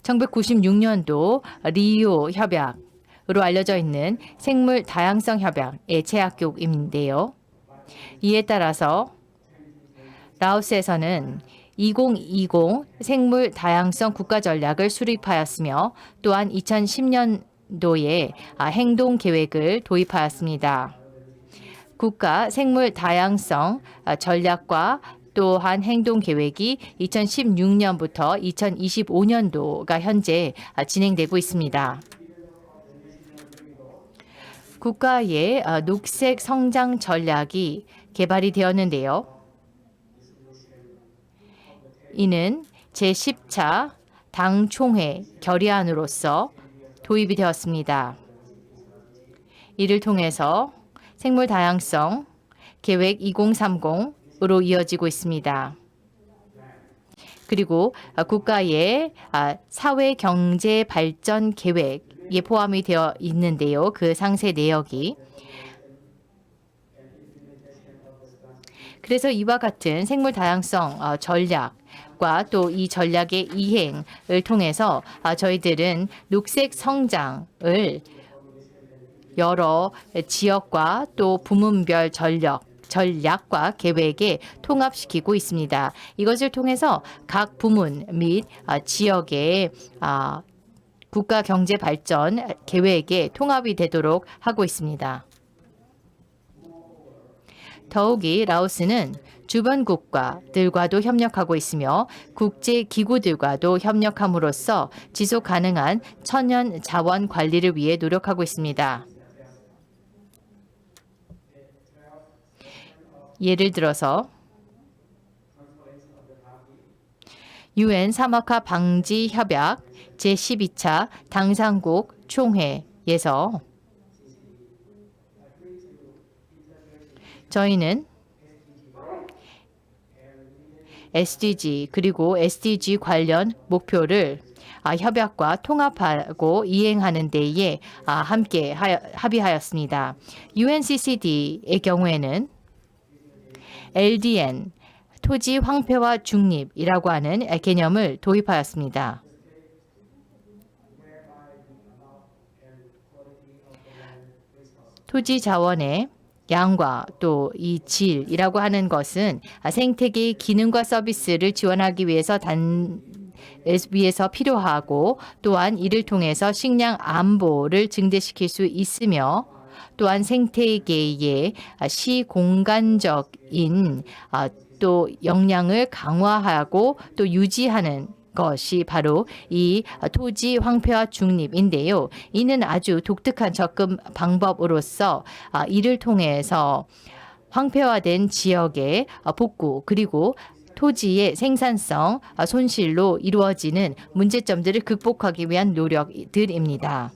1996년도 리오 협약으로 알려져 있는 생물 다양성 협약의 체약국인데요. 이에 따라서 라오스에서는 2020 생물 다양성 국가 전략을 수립하였으며 또한 2010년도에 행동 계획을 도입하였습니다. 국가 생물 다양성 전략과 또한 행동 계획이 2016년부터 2025년도가 현재 진행되고 있습니다. 국가의 녹색 성장 전략이 개발이 되었는데요. 이는 제10차 당 총회 결의안으로서 도입이 되었습니다. 이를 통해서 생물 다양성 계획 2030으로 이어지고 있습니다. 그리고 국가의 사회 경제 발전 계획에 포함이 되어 있는데요. 그 상세 내역이. 그래서 이와 같은 생물 다양성 전략과 또 이 전략의 이행을 통해서 저희들은 녹색 성장을 여러 지역과 또 부문별 전략과 계획에 통합시키고 있습니다. 이것을 통해서 각 부문 및 지역의 국가 경제 발전 계획에 통합이 되도록 하고 있습니다. 더욱이 라오스는 주변 국가들과도 협력하고 있으며 국제 기구들과도 협력함으로써 지속 가능한 천연 자원 관리를 위해 노력하고 있습니다. 예를 들어서 UN 사막화 방지 협약 제12차 당상국 총회에서 저희는 SDG 그리고 SDG 관련 목표를 협약과 통합하고 이행하는 데에 함께 합의하였습니다. UNCCD의 경우에는 LDN, 토지 황폐화 중립이라고 하는 개념을 도입하였습니다. 토지 자원의 양과 또 이 질이라고 하는 것은 생태계의 기능과 서비스를 지원하기 위해서 필요하고 또한 이를 통해서 식량 안보를 증대시킬 수 있으며 또한 생태계의 시공간적인 또 역량을 강화하고 또 유지하는 것이 바로 이 토지 황폐화 중립인데요. 이는 아주 독특한 접근 방법으로서 이를 통해서 황폐화된 지역의 복구 그리고 토지의 생산성 손실로 이루어지는 문제점들을 극복하기 위한 노력들입니다.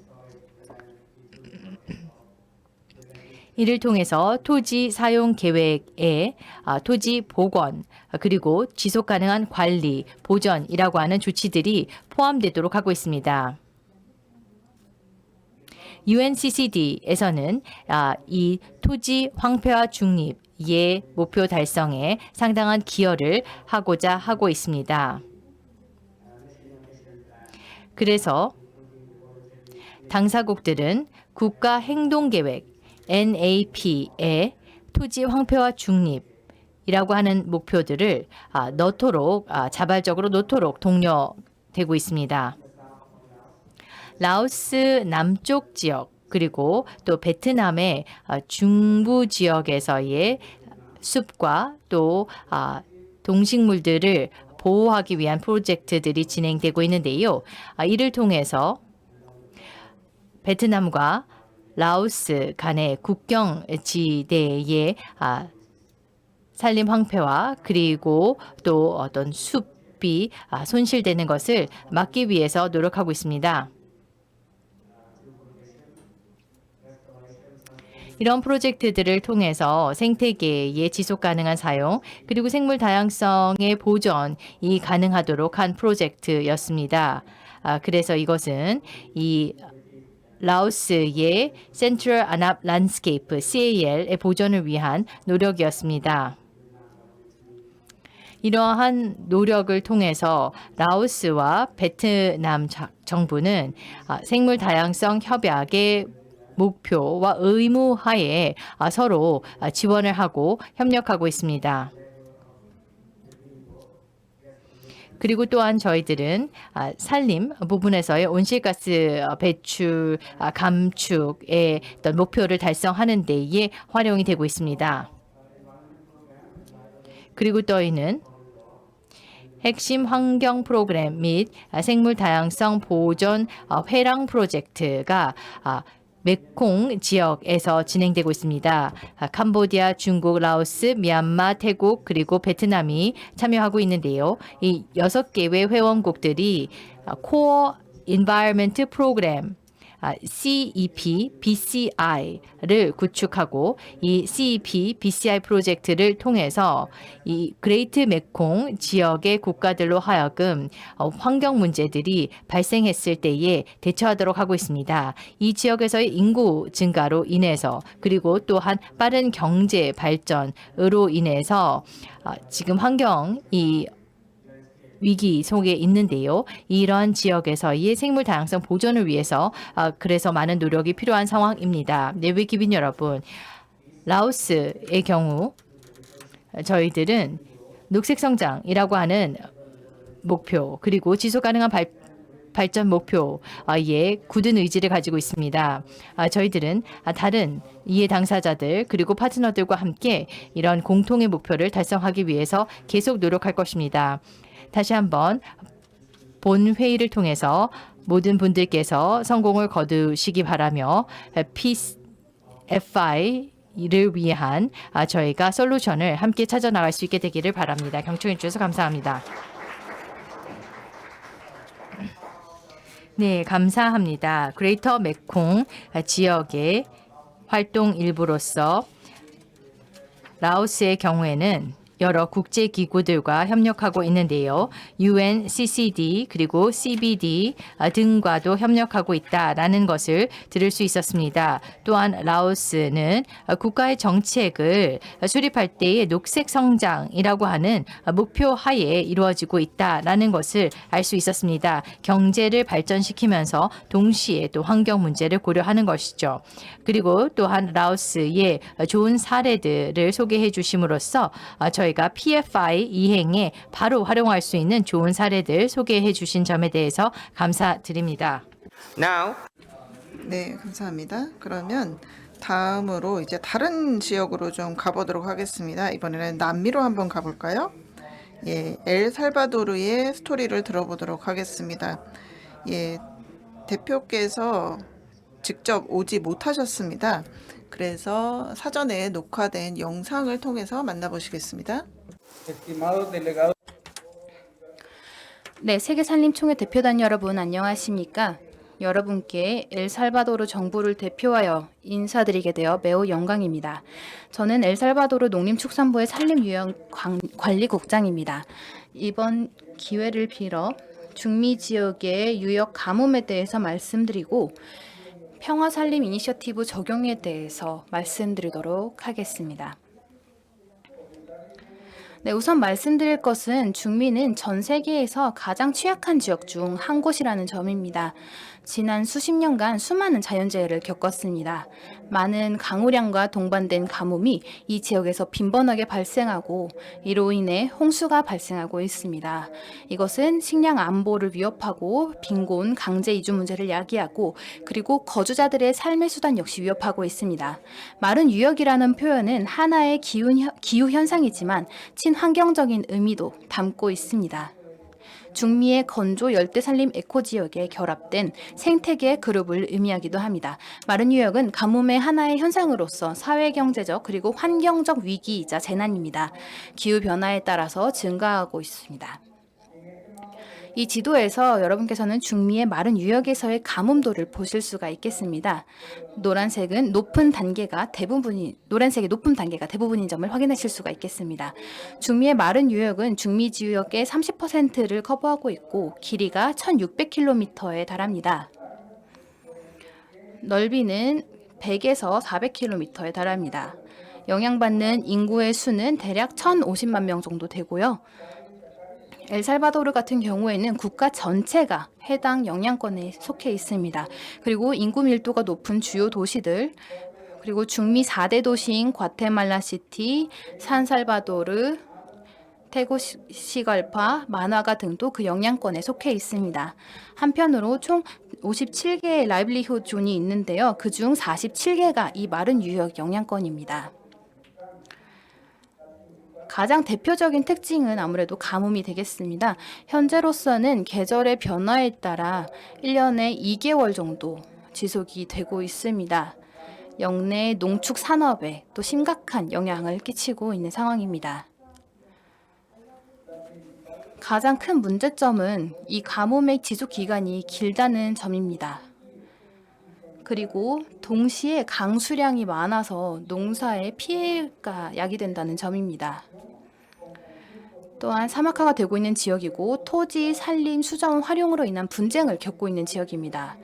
이를 통해서 토지 사용 계획에 토지 복원 그리고 지속 가능한 관리, 보전이라고 하는 조치들이 포함되도록 하고 있습니다. UNCCD에서는 이 토지 황폐화 중립의 목표 달성에 상당한 기여를 하고자 하고 있습니다. 그래서 당사국들은 국가 행동계획 NAP의 토지 황폐화 중립이라고 하는 목표들을 넣도록 자발적으로 넣도록 독려되고 있습니다. 라오스 남쪽 지역 그리고 또 베트남의 중부 지역에서의 숲과 또 동식물들을 보호하기 위한 프로젝트들이 진행되고 있는데요. 이를 통해서 베트남과 라오스 간의 국경 지대의 산림 황폐화 그리고 또 어떤 숲이 손실되는 것을 막기 위해서 노력하고 있습니다. 이런 프로젝트들을 통해서 생태계의 지속 가능한 사용 그리고 생물 다양성의 보전이 가능하도록 한 프로젝트였습니다. 그래서 이것은 이 라오스의 Central Anap Landscape CAL의 보전을 위한 노력이었습니다. 이러한 노력을 통해서 라오스와 베트남 정부는 생물 다양성 협약의 목표와 의무 하에 서로 지원을 하고 협력하고 있습니다. 그리고 또한 저희들은 산림 부분에서의 온실가스 배출 감축의 어떤 목표를 달성하는 데에 활용이 되고 있습니다. 그리고 저희는 핵심 환경 프로그램 및 생물 다양성 보존 회랑 프로젝트가 메콩 지역에서 진행되고 있습니다. 캄보디아, 중국, 라오스, 미얀마, 태국 그리고 베트남이 참여하고 있는데요. 이 6개의 회원국들이 코어 인바이러먼트 프로그램 CEP BCI를 구축하고 이 CEP BCI 프로젝트를 통해서 이 그레이트 메콩 지역의 국가들로 하여금 환경 문제들이 발생했을 때에 대처하도록 하고 있습니다. 이 지역에서의 인구 증가로 인해서 그리고 또한 빠른 경제 발전으로 인해서 지금 환경이 위기 속에 있는데요. 이러한 지역에서의 생물 다양성 보존을 위해서 그래서 많은 노력이 필요한 상황입니다. 내외 기빈 여러분, 라오스의 경우 저희들은 녹색 성장이라고 하는 목표 그리고 지속 가능한 발전 목표에 굳은 의지를 가지고 있습니다. 저희들은 다른 이해 당사자들 그리고 파트너들과 함께 이런 공통의 목표를 달성하기 위해서 계속 노력할 것입니다. 다시 한번 본 회의를 통해서 모든 분들께서 성공을 거두시기 바라며 PFI를 위한 저희가 솔루션을 함께 찾아 나갈 수 있게 되기를 바랍니다. 경청해 주셔서 감사합니다. 네, 감사합니다. 그레이터 메콩 지역의 활동 일부로서 라오스의 경우에는 여러 국제 기구들과 협력하고 있는데요. UNCCD 그리고 CBD 등과도 협력하고 있다라는 것을 들을 수 있었습니다. 또한 라오스는 국가의 정책을 수립할 때의 녹색 성장이라고 하는 목표 하에 이루어지고 있다라는 것을 알 수 있었습니다. 경제를 발전시키면서 동시에 또 환경 문제를 고려하는 것이죠. 그리고 또한 라오스의 좋은 사례들을 소개해 주심으로써 저희가 PFI 이행에 바로 활용할 수 있는 좋은 사례들 소개해 주신 점에 대해서 감사드립니다. Now, 네, 감사합니다. 그러면 다음으로 이제 다른 지역으로 좀 가보도록 하겠습니다. 이번에는 남미로 한번 가볼까요? 예, 엘살바도르의 스토리를 들어보도록 하겠습니다. 예, 대표께서 직접 오지 못하셨습니다. 그래서 사전에 녹화된 영상을 통해서 만나보시겠습니다. 네, 세계산림총회 대표단 여러분 안녕하십니까? 여러분께 엘살바도르 정부를 대표하여 인사드리게 되어 매우 영광입니다. 저는 엘살바도르 농림축산부의 산림유형관리국장입니다. 이번 기회를 빌어 중미 지역의 유역 가뭄에 대해서 말씀드리고 평화산림 이니셔티브 적용에 대해서 말씀드리도록 하겠습니다. 네, 우선 말씀드릴 것은 중미는 전 세계에서 가장 취약한 지역 중 한 곳이라는 점입니다. 지난 수십 년간 수많은 자연재해를 겪었습니다. 많은 강우량과 동반된 가뭄이 이 지역에서 빈번하게 발생하고 이로 인해 홍수가 발생하고 있습니다. 이것은 식량 안보를 위협하고 빈곤, 강제 이주 문제를 야기하고 그리고 거주자들의 삶의 수단 역시 위협하고 있습니다. 마른 유역이라는 표현은 하나의 기후 현상이지만 친환경적인 의미도 담고 있습니다. 중미의 건조 열대산림 에코지역에 결합된 생태계 그룹을 의미하기도 합니다. 마른 유역은 가뭄의 하나의 현상으로서 사회경제적 그리고 환경적 위기이자 재난입니다. 기후변화에 따라서 증가하고 있습니다. 이 지도에서 여러분께서는 중미의 마른 유역에서의 가뭄도를 보실 수가 있겠습니다. 노란색의 높은 단계가 대부분인 점을 확인하실 수가 있겠습니다. 중미의 마른 유역은 중미 지역의 30%를 커버하고 있고 길이가 1,600km에 달합니다. 넓이는 100에서 400km에 달합니다. 영향받는 인구의 수는 대략 1,050만 명 정도 되고요. 엘살바도르 같은 경우에는 국가 전체가 해당 영향권에 속해 있습니다. 그리고 인구 밀도가 높은 주요 도시들, 그리고 중미 4대 도시인 과테말라시티, 산살바도르, 테구시갈파, 마나가 등도 그 영향권에 속해 있습니다. 한편으로 총 57개의 라이블리후드 존이 있는데요. 그중 47개가 이 마른 유역 영향권입니다. 가장 대표적인 특징은 아무래도 가뭄이 되겠습니다. 현재로서는 계절의 변화에 따라 1년에 2개월 정도 지속이 되고 있습니다. 영내 농축 산업에 또 심각한 영향을 끼치고 있는 상황입니다. 가장 큰 문제점은 이 가뭄의 지속 기간이 길다는 점입니다. 그리고 동시에 강수량이 많아서 농사에 피해가 야기된다는 점입니다. 또한 사막화가 되고 있는 지역이고 토지, 산림, 수자원 활용으로 인한 분쟁을 겪고 있는 지역입니다.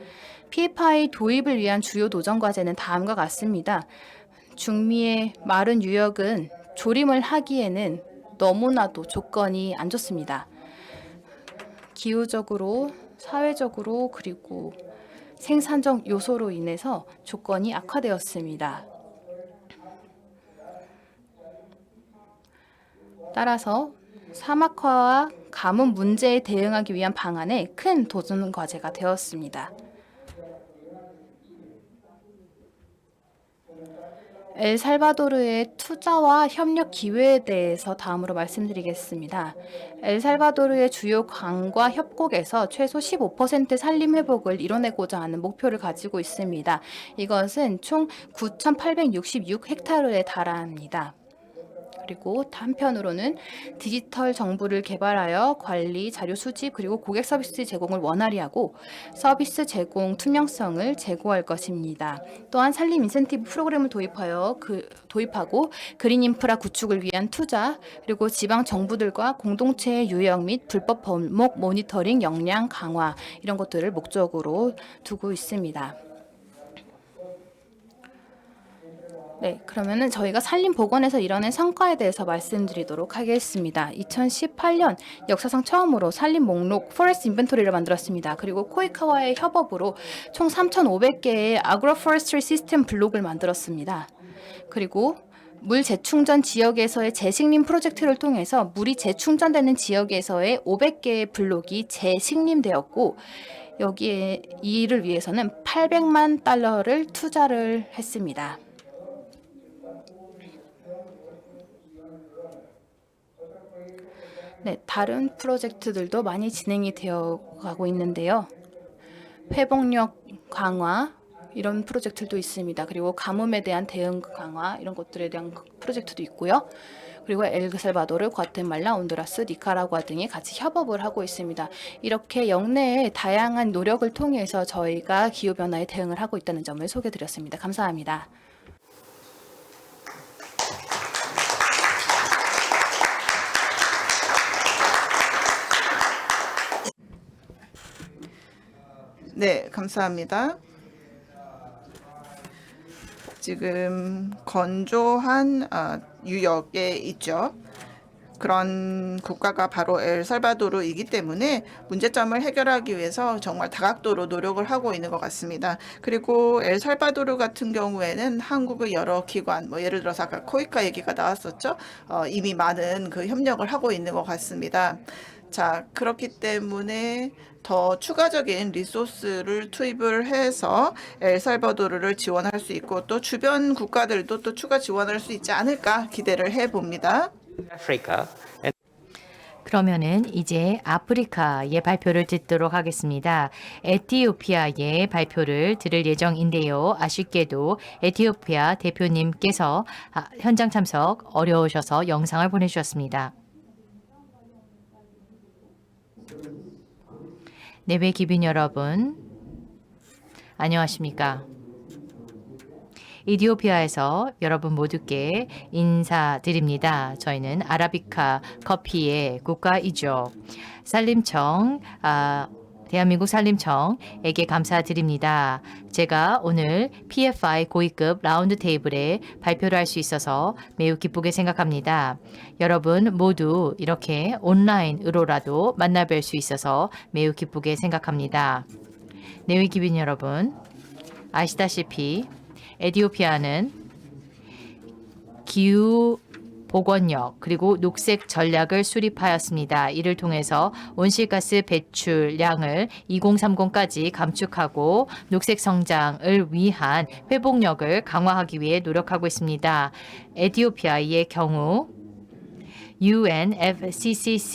PFI 도입을 위한 주요 도전 과제는 다음과 같습니다. 중미의 마른 유역은 조림을 하기에는 너무나도 조건이 안 좋습니다. 기후적으로, 사회적으로, 그리고 생산적 요소로 인해서 조건이 악화되었습니다. 따라서 사막화와 가뭄 문제에 대응하기 위한 방안에 큰 도전 과제가 되었습니다. 엘살바도르의 투자와 협력 기회에 대해서 다음으로 말씀드리겠습니다. 엘살바도르의 주요 강과 협곡에서 최소 15% 산림 회복을 이뤄내고자 하는 목표를 가지고 있습니다. 이것은 총 9,866헥타르에 달합니다. 그리고 한편으로는 디지털 정보를 개발하여 관리, 자료 수집, 그리고 고객 서비스 제공을 원활히 하고 서비스 제공 투명성을 제고할 것입니다. 또한 산림 인센티브 프로그램을 도입하고 그린 인프라 구축을 위한 투자, 그리고 지방 정부들과 공동체의 유역 및 불법 벌목 모니터링 역량 강화 이런 것들을 목적으로 두고 있습니다. 네, 그러면은 저희가 산림보건에서 이뤄낸 성과에 대해서 말씀드리도록 하겠습니다. 2018년 역사상 처음으로 산림 목록 포레스트 인벤토리를 만들었습니다. 그리고 코이카와의 협업으로 총 3,500개의 아그로포레스트리 시스템 블록을 만들었습니다. 그리고 물 재충전 지역에서의 재식림 프로젝트를 통해서 물이 재충전되는 지역에서의 500개의 블록이 재식림되었고, 여기에 이 일을 위해서는 800만 달러를 투자를 했습니다. 네, 다른 프로젝트들도 많이 진행이 되어 가고 있는데요. 회복력 강화 이런 프로젝트도 있습니다. 그리고 가뭄에 대한 대응 강화 이런 것들에 대한 프로젝트도 있고요. 그리고 엘살바도르, 과테말라, 온두라스, 니카라구아 등이 같이 협업을 하고 있습니다. 이렇게 영내의 다양한 노력을 통해서 저희가 기후변화에 대응을 하고 있다는 점을 소개드렸습니다. 감사합니다. 네, 감사합니다. 지금 건조한 유역에 있죠. 그런 국가가 바로 엘살바도르이기 때문에 문제점을 해결하기 위해서 정말 다각도로 노력을 하고 있는 것 같습니다. 그리고 엘살바도르 같은 경우에는 한국의 여러 기관, 예를 들어서 아까 코이카 얘기가 나왔었죠. 이미 많은 그 협력을 하고 있는 것 같습니다. 자, 그렇기 때문에 더 추가적인 리소스를 투입을 해서 엘살바도르를 지원할 수 있고 또 주변 국가들도 또 추가 지원할 수 있지 않을까 기대를 해봅니다. Africa. And 그러면은 이제 아프리카의 발표를 듣도록 하겠습니다. 에티오피아의 발표를 들을 예정인데요. 아쉽게도 에티오피아 대표님께서 현장 참석 어려우셔서 영상을 보내주셨습니다. 내외 기빈 여러분, 안녕하십니까? 이디오피아에서 여러분 모두께 인사드립니다. 저희는 아라비카 커피의 국가이죠. 산림청, 대한민국 산림청에게 감사드립니다. 제가 오늘 PFI 고위급 라운드 테이블에 발표를 할 수 있어서 매우 기쁘게 생각합니다. 여러분 모두 이렇게 온라인으로라도 만나뵐 수 있어서 매우 기쁘게 생각합니다. 내외 기빈 여러분, 아시다시피 에티오피아는 기후 복원력 그리고 녹색 전략을 수립하였습니다. 이를 통해서 온실가스 배출량을 2030까지 감축하고 녹색 성장을 위한 회복력을 강화하기 위해 노력하고 있습니다. 에티오피아의 경우 UNFCCC에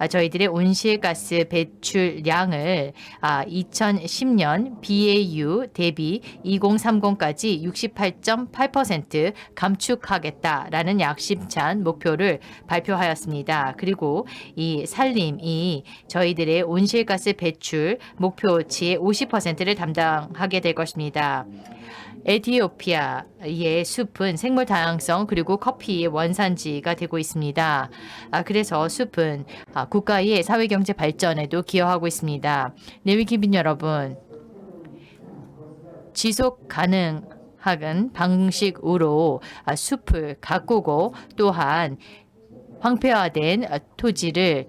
저희들의 온실가스 배출량을 2010년 BAU 대비 2030까지 68.8% 감축하겠다라는 약심찬 목표를 발표하였습니다. 그리고 이 산림이 저희들의 온실가스 배출 목표치의 50%를 담당하게 될 것입니다. 에티오피아의 숲은 생물 다양성 그리고 커피의 원산지가 되고 있습니다. 그래서 숲은 국가의 사회경제 발전에도 기여하고 있습니다. 내외 기빈 여러분, 지속 가능한 방식으로 숲을 가꾸고 또한 황폐화된 토지를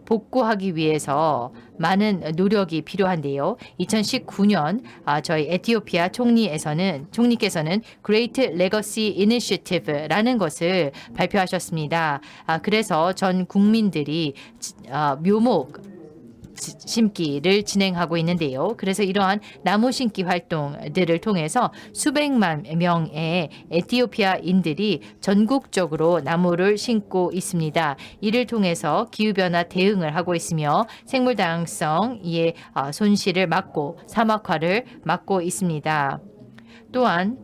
복구하기 위해서 많은 노력이 필요한데요. 2019년 저희 에티오피아 총리께서는 Great Legacy Initiative라는 것을 발표하셨습니다. 그래서 전 국민들이 묘목 심기를 진행하고 있는데요. 그래서 이러한 나무 심기 활동들을 통해서 수백만 명의 에티오피아인들이 전국적으로 나무를 심고 있습니다. 이를 통해서 기후변화 대응을 하고 있으며 생물 다양성의 손실을 막고 사막화를 막고 있습니다. 또한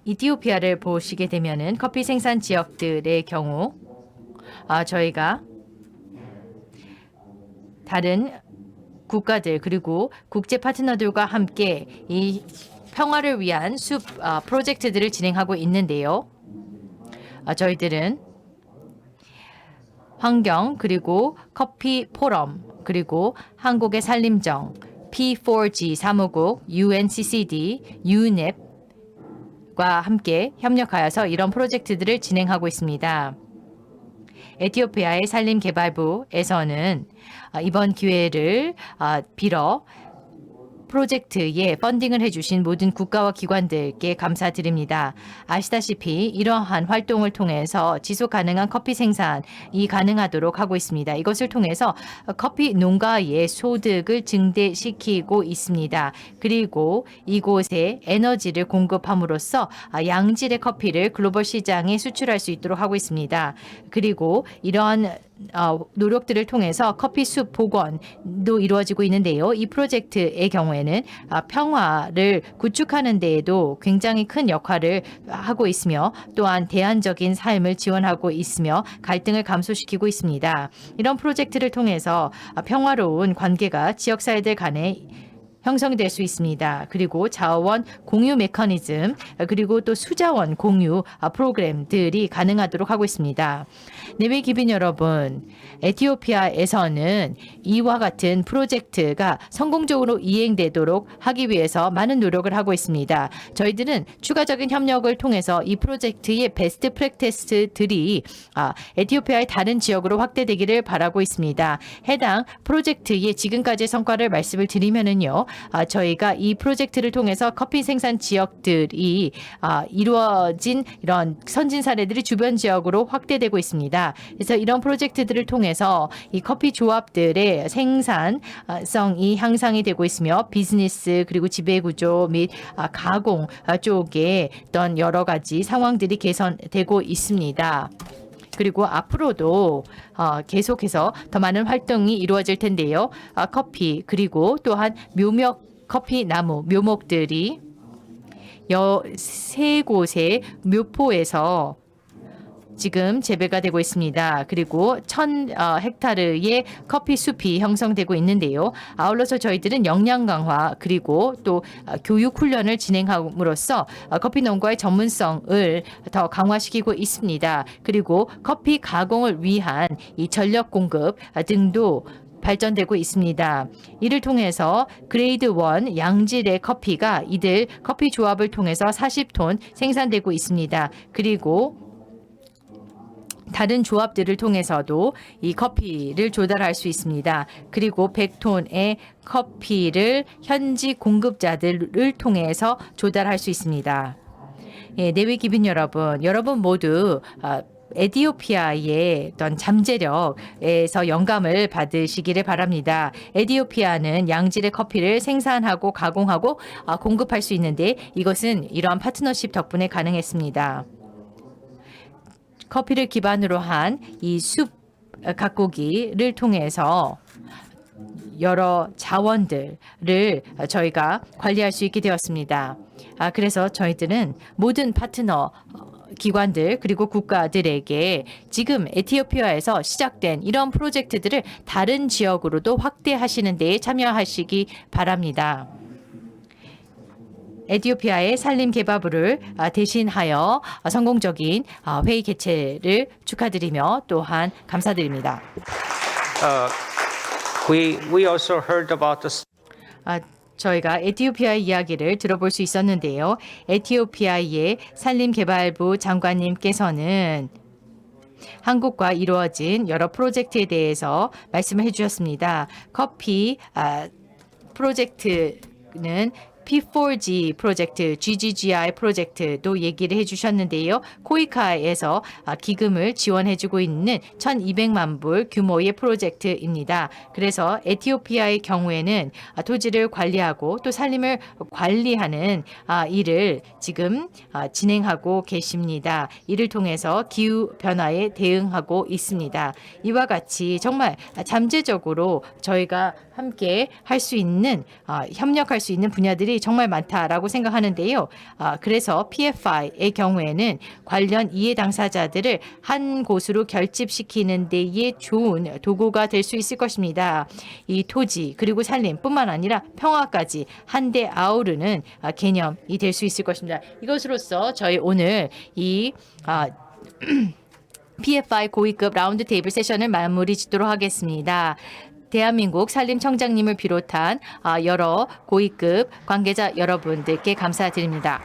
이티오피아를 보시게 되면은 커피 생산 지역들의 경우 저희가 다른 국가들 그리고 국제 파트너들과 함께 이 평화를 위한 숲 프로젝트들을 진행하고 있는데요. 저희들은 환경 그리고 커피 포럼 그리고 한국의 산림정 P4G 사무국 UNCCD UNEP과 함께 협력하여서 이런 프로젝트들을 진행하고 있습니다. 에티오피아의 산림개발부에서는 이번 기회를 빌어 프로젝트에 펀딩을 해주신 모든 국가와 기관들께 감사드립니다. 아시다시피 이러한 활동을 통해서 지속 가능한 커피 생산이 가능하도록 하고 있습니다. 이것을 통해서 커피 농가의 소득을 증대시키고 있습니다. 그리고 이곳에 에너지를 공급함으로써 양질의 커피를 글로벌 시장에 수출할 수 있도록 하고 있습니다. 그리고 이러한 노력들을 통해서 커피 숲 복원도 이루어지고 있는데요. 이 프로젝트의 경우에는 평화를 구축하는 데에도 굉장히 큰 역할을 하고 있으며 또한 대안적인 삶을 지원하고 있으며 갈등을 감소시키고 있습니다. 이런 프로젝트를 통해서 평화로운 관계가 지역사회들 간에 형성될 수 있습니다. 그리고 자원 공유 메커니즘 그리고 또 수자원 공유 프로그램들이 가능하도록 하고 있습니다. 내외 기빈 여러분, 에티오피아에서는 이와 같은 프로젝트가 성공적으로 이행되도록 하기 위해서 많은 노력을 하고 있습니다. 저희들은 추가적인 협력을 통해서 이 프로젝트의 베스트 프랙티스들이 에티오피아의 다른 지역으로 확대되기를 바라고 있습니다. 해당 프로젝트의 지금까지의 성과를 말씀을 드리면은요. 저희가 이 프로젝트를 통해서 커피 생산 지역들이 이루어진 이런 선진 사례들이 주변 지역으로 확대되고 있습니다. 그래서 이런 프로젝트들을 통해서 이 커피 조합들의 생산성이 향상이 되고 있으며 비즈니스 그리고 지배 구조 및 가공 쪽에 어떤 여러 가지 상황들이 개선되고 있습니다. 그리고 앞으로도 계속해서 더 많은 활동이 이루어질 텐데요. 커피 그리고 또한 묘목 커피 나무 묘목들이 세 곳의 묘포에서 지금 재배가 되고 있습니다. 그리고 1,000헥타르의 커피 숲이 형성되고 있는데요. 아울러서 저희들은 역량 강화 그리고 또 교육 훈련을 진행함으로써 커피 농가의 전문성을 더 강화시키고 있습니다. 그리고 커피 가공을 위한 이 전력 공급 등도 발전되고 있습니다. 이를 통해서 그레이드 1 양질의 커피가 이들 커피 조합을 통해서 40톤 생산되고 있습니다. 그리고 다른 조합들을 통해서도 이 커피를 조달할 수 있습니다. 그리고 100톤의 커피를 현지 공급자들을 통해서 조달할 수 있습니다. 내외 기빈 여러분 모두 에티오피아의 어떤 잠재력에서 영감을 받으시기를 바랍니다. 에티오피아는 양질의 커피를 생산하고 가공하고 공급할 수 있는데 이것은 이러한 파트너십 덕분에 가능했습니다. 커피를 기반으로 한 이 숲 가꾸기를 통해서 여러 자원들을 저희가 관리할 수 있게 되었습니다. 그래서 저희들은 모든 파트너 기관들 그리고 국가들에게 지금 에티오피아에서 시작된 이런 프로젝트들을 다른 지역으로도 확대하시는 데 참여하시기 바랍니다. 에티오피아의 산림개발부를 대신하여 성공적인 회의 개최를 축하드리며 또한 감사드립니다. We also heard about the 저희가 에티오피아의 이야기를 들어볼 수 있었는데요. 에티오피아의 산림개발부 장관님께서는 한국과 이루어진 여러 프로젝트에 대해서 말씀을 해주셨습니다. 커피 프로젝트는 P4G 프로젝트, GGGI 프로젝트도 얘기를 해주셨는데요. 코이카에서 기금을 지원해주고 있는 1,200만 불 규모의 프로젝트입니다. 그래서 에티오피아의 경우에는 토지를 관리하고 또 산림을 관리하는 일을 지금 진행하고 계십니다. 이를 통해서 기후 변화에 대응하고 있습니다. 이와 같이 정말 잠재적으로 저희가 함께 할 수 있는 협력할 수 있는 분야들이 것들이 정말 많다라고 생각하는데요. 그래서 PFI의 경우에는 관련 이해 당사자들을 한 곳으로 결집시키는 데에 좋은 도구가 될 수 있을 것입니다. 이 토지 그리고 살림뿐만 아니라 평화까지 한데 아우르는 개념이 될 수 있을 것입니다. 이것으로써 저희 오늘 이 PFI 고위급 라운드 테이블 세션을 마무리 짓도록 하겠습니다. 대한민국 산림청장님을 비롯한 여러 고위급 관계자 여러분들께 감사드립니다.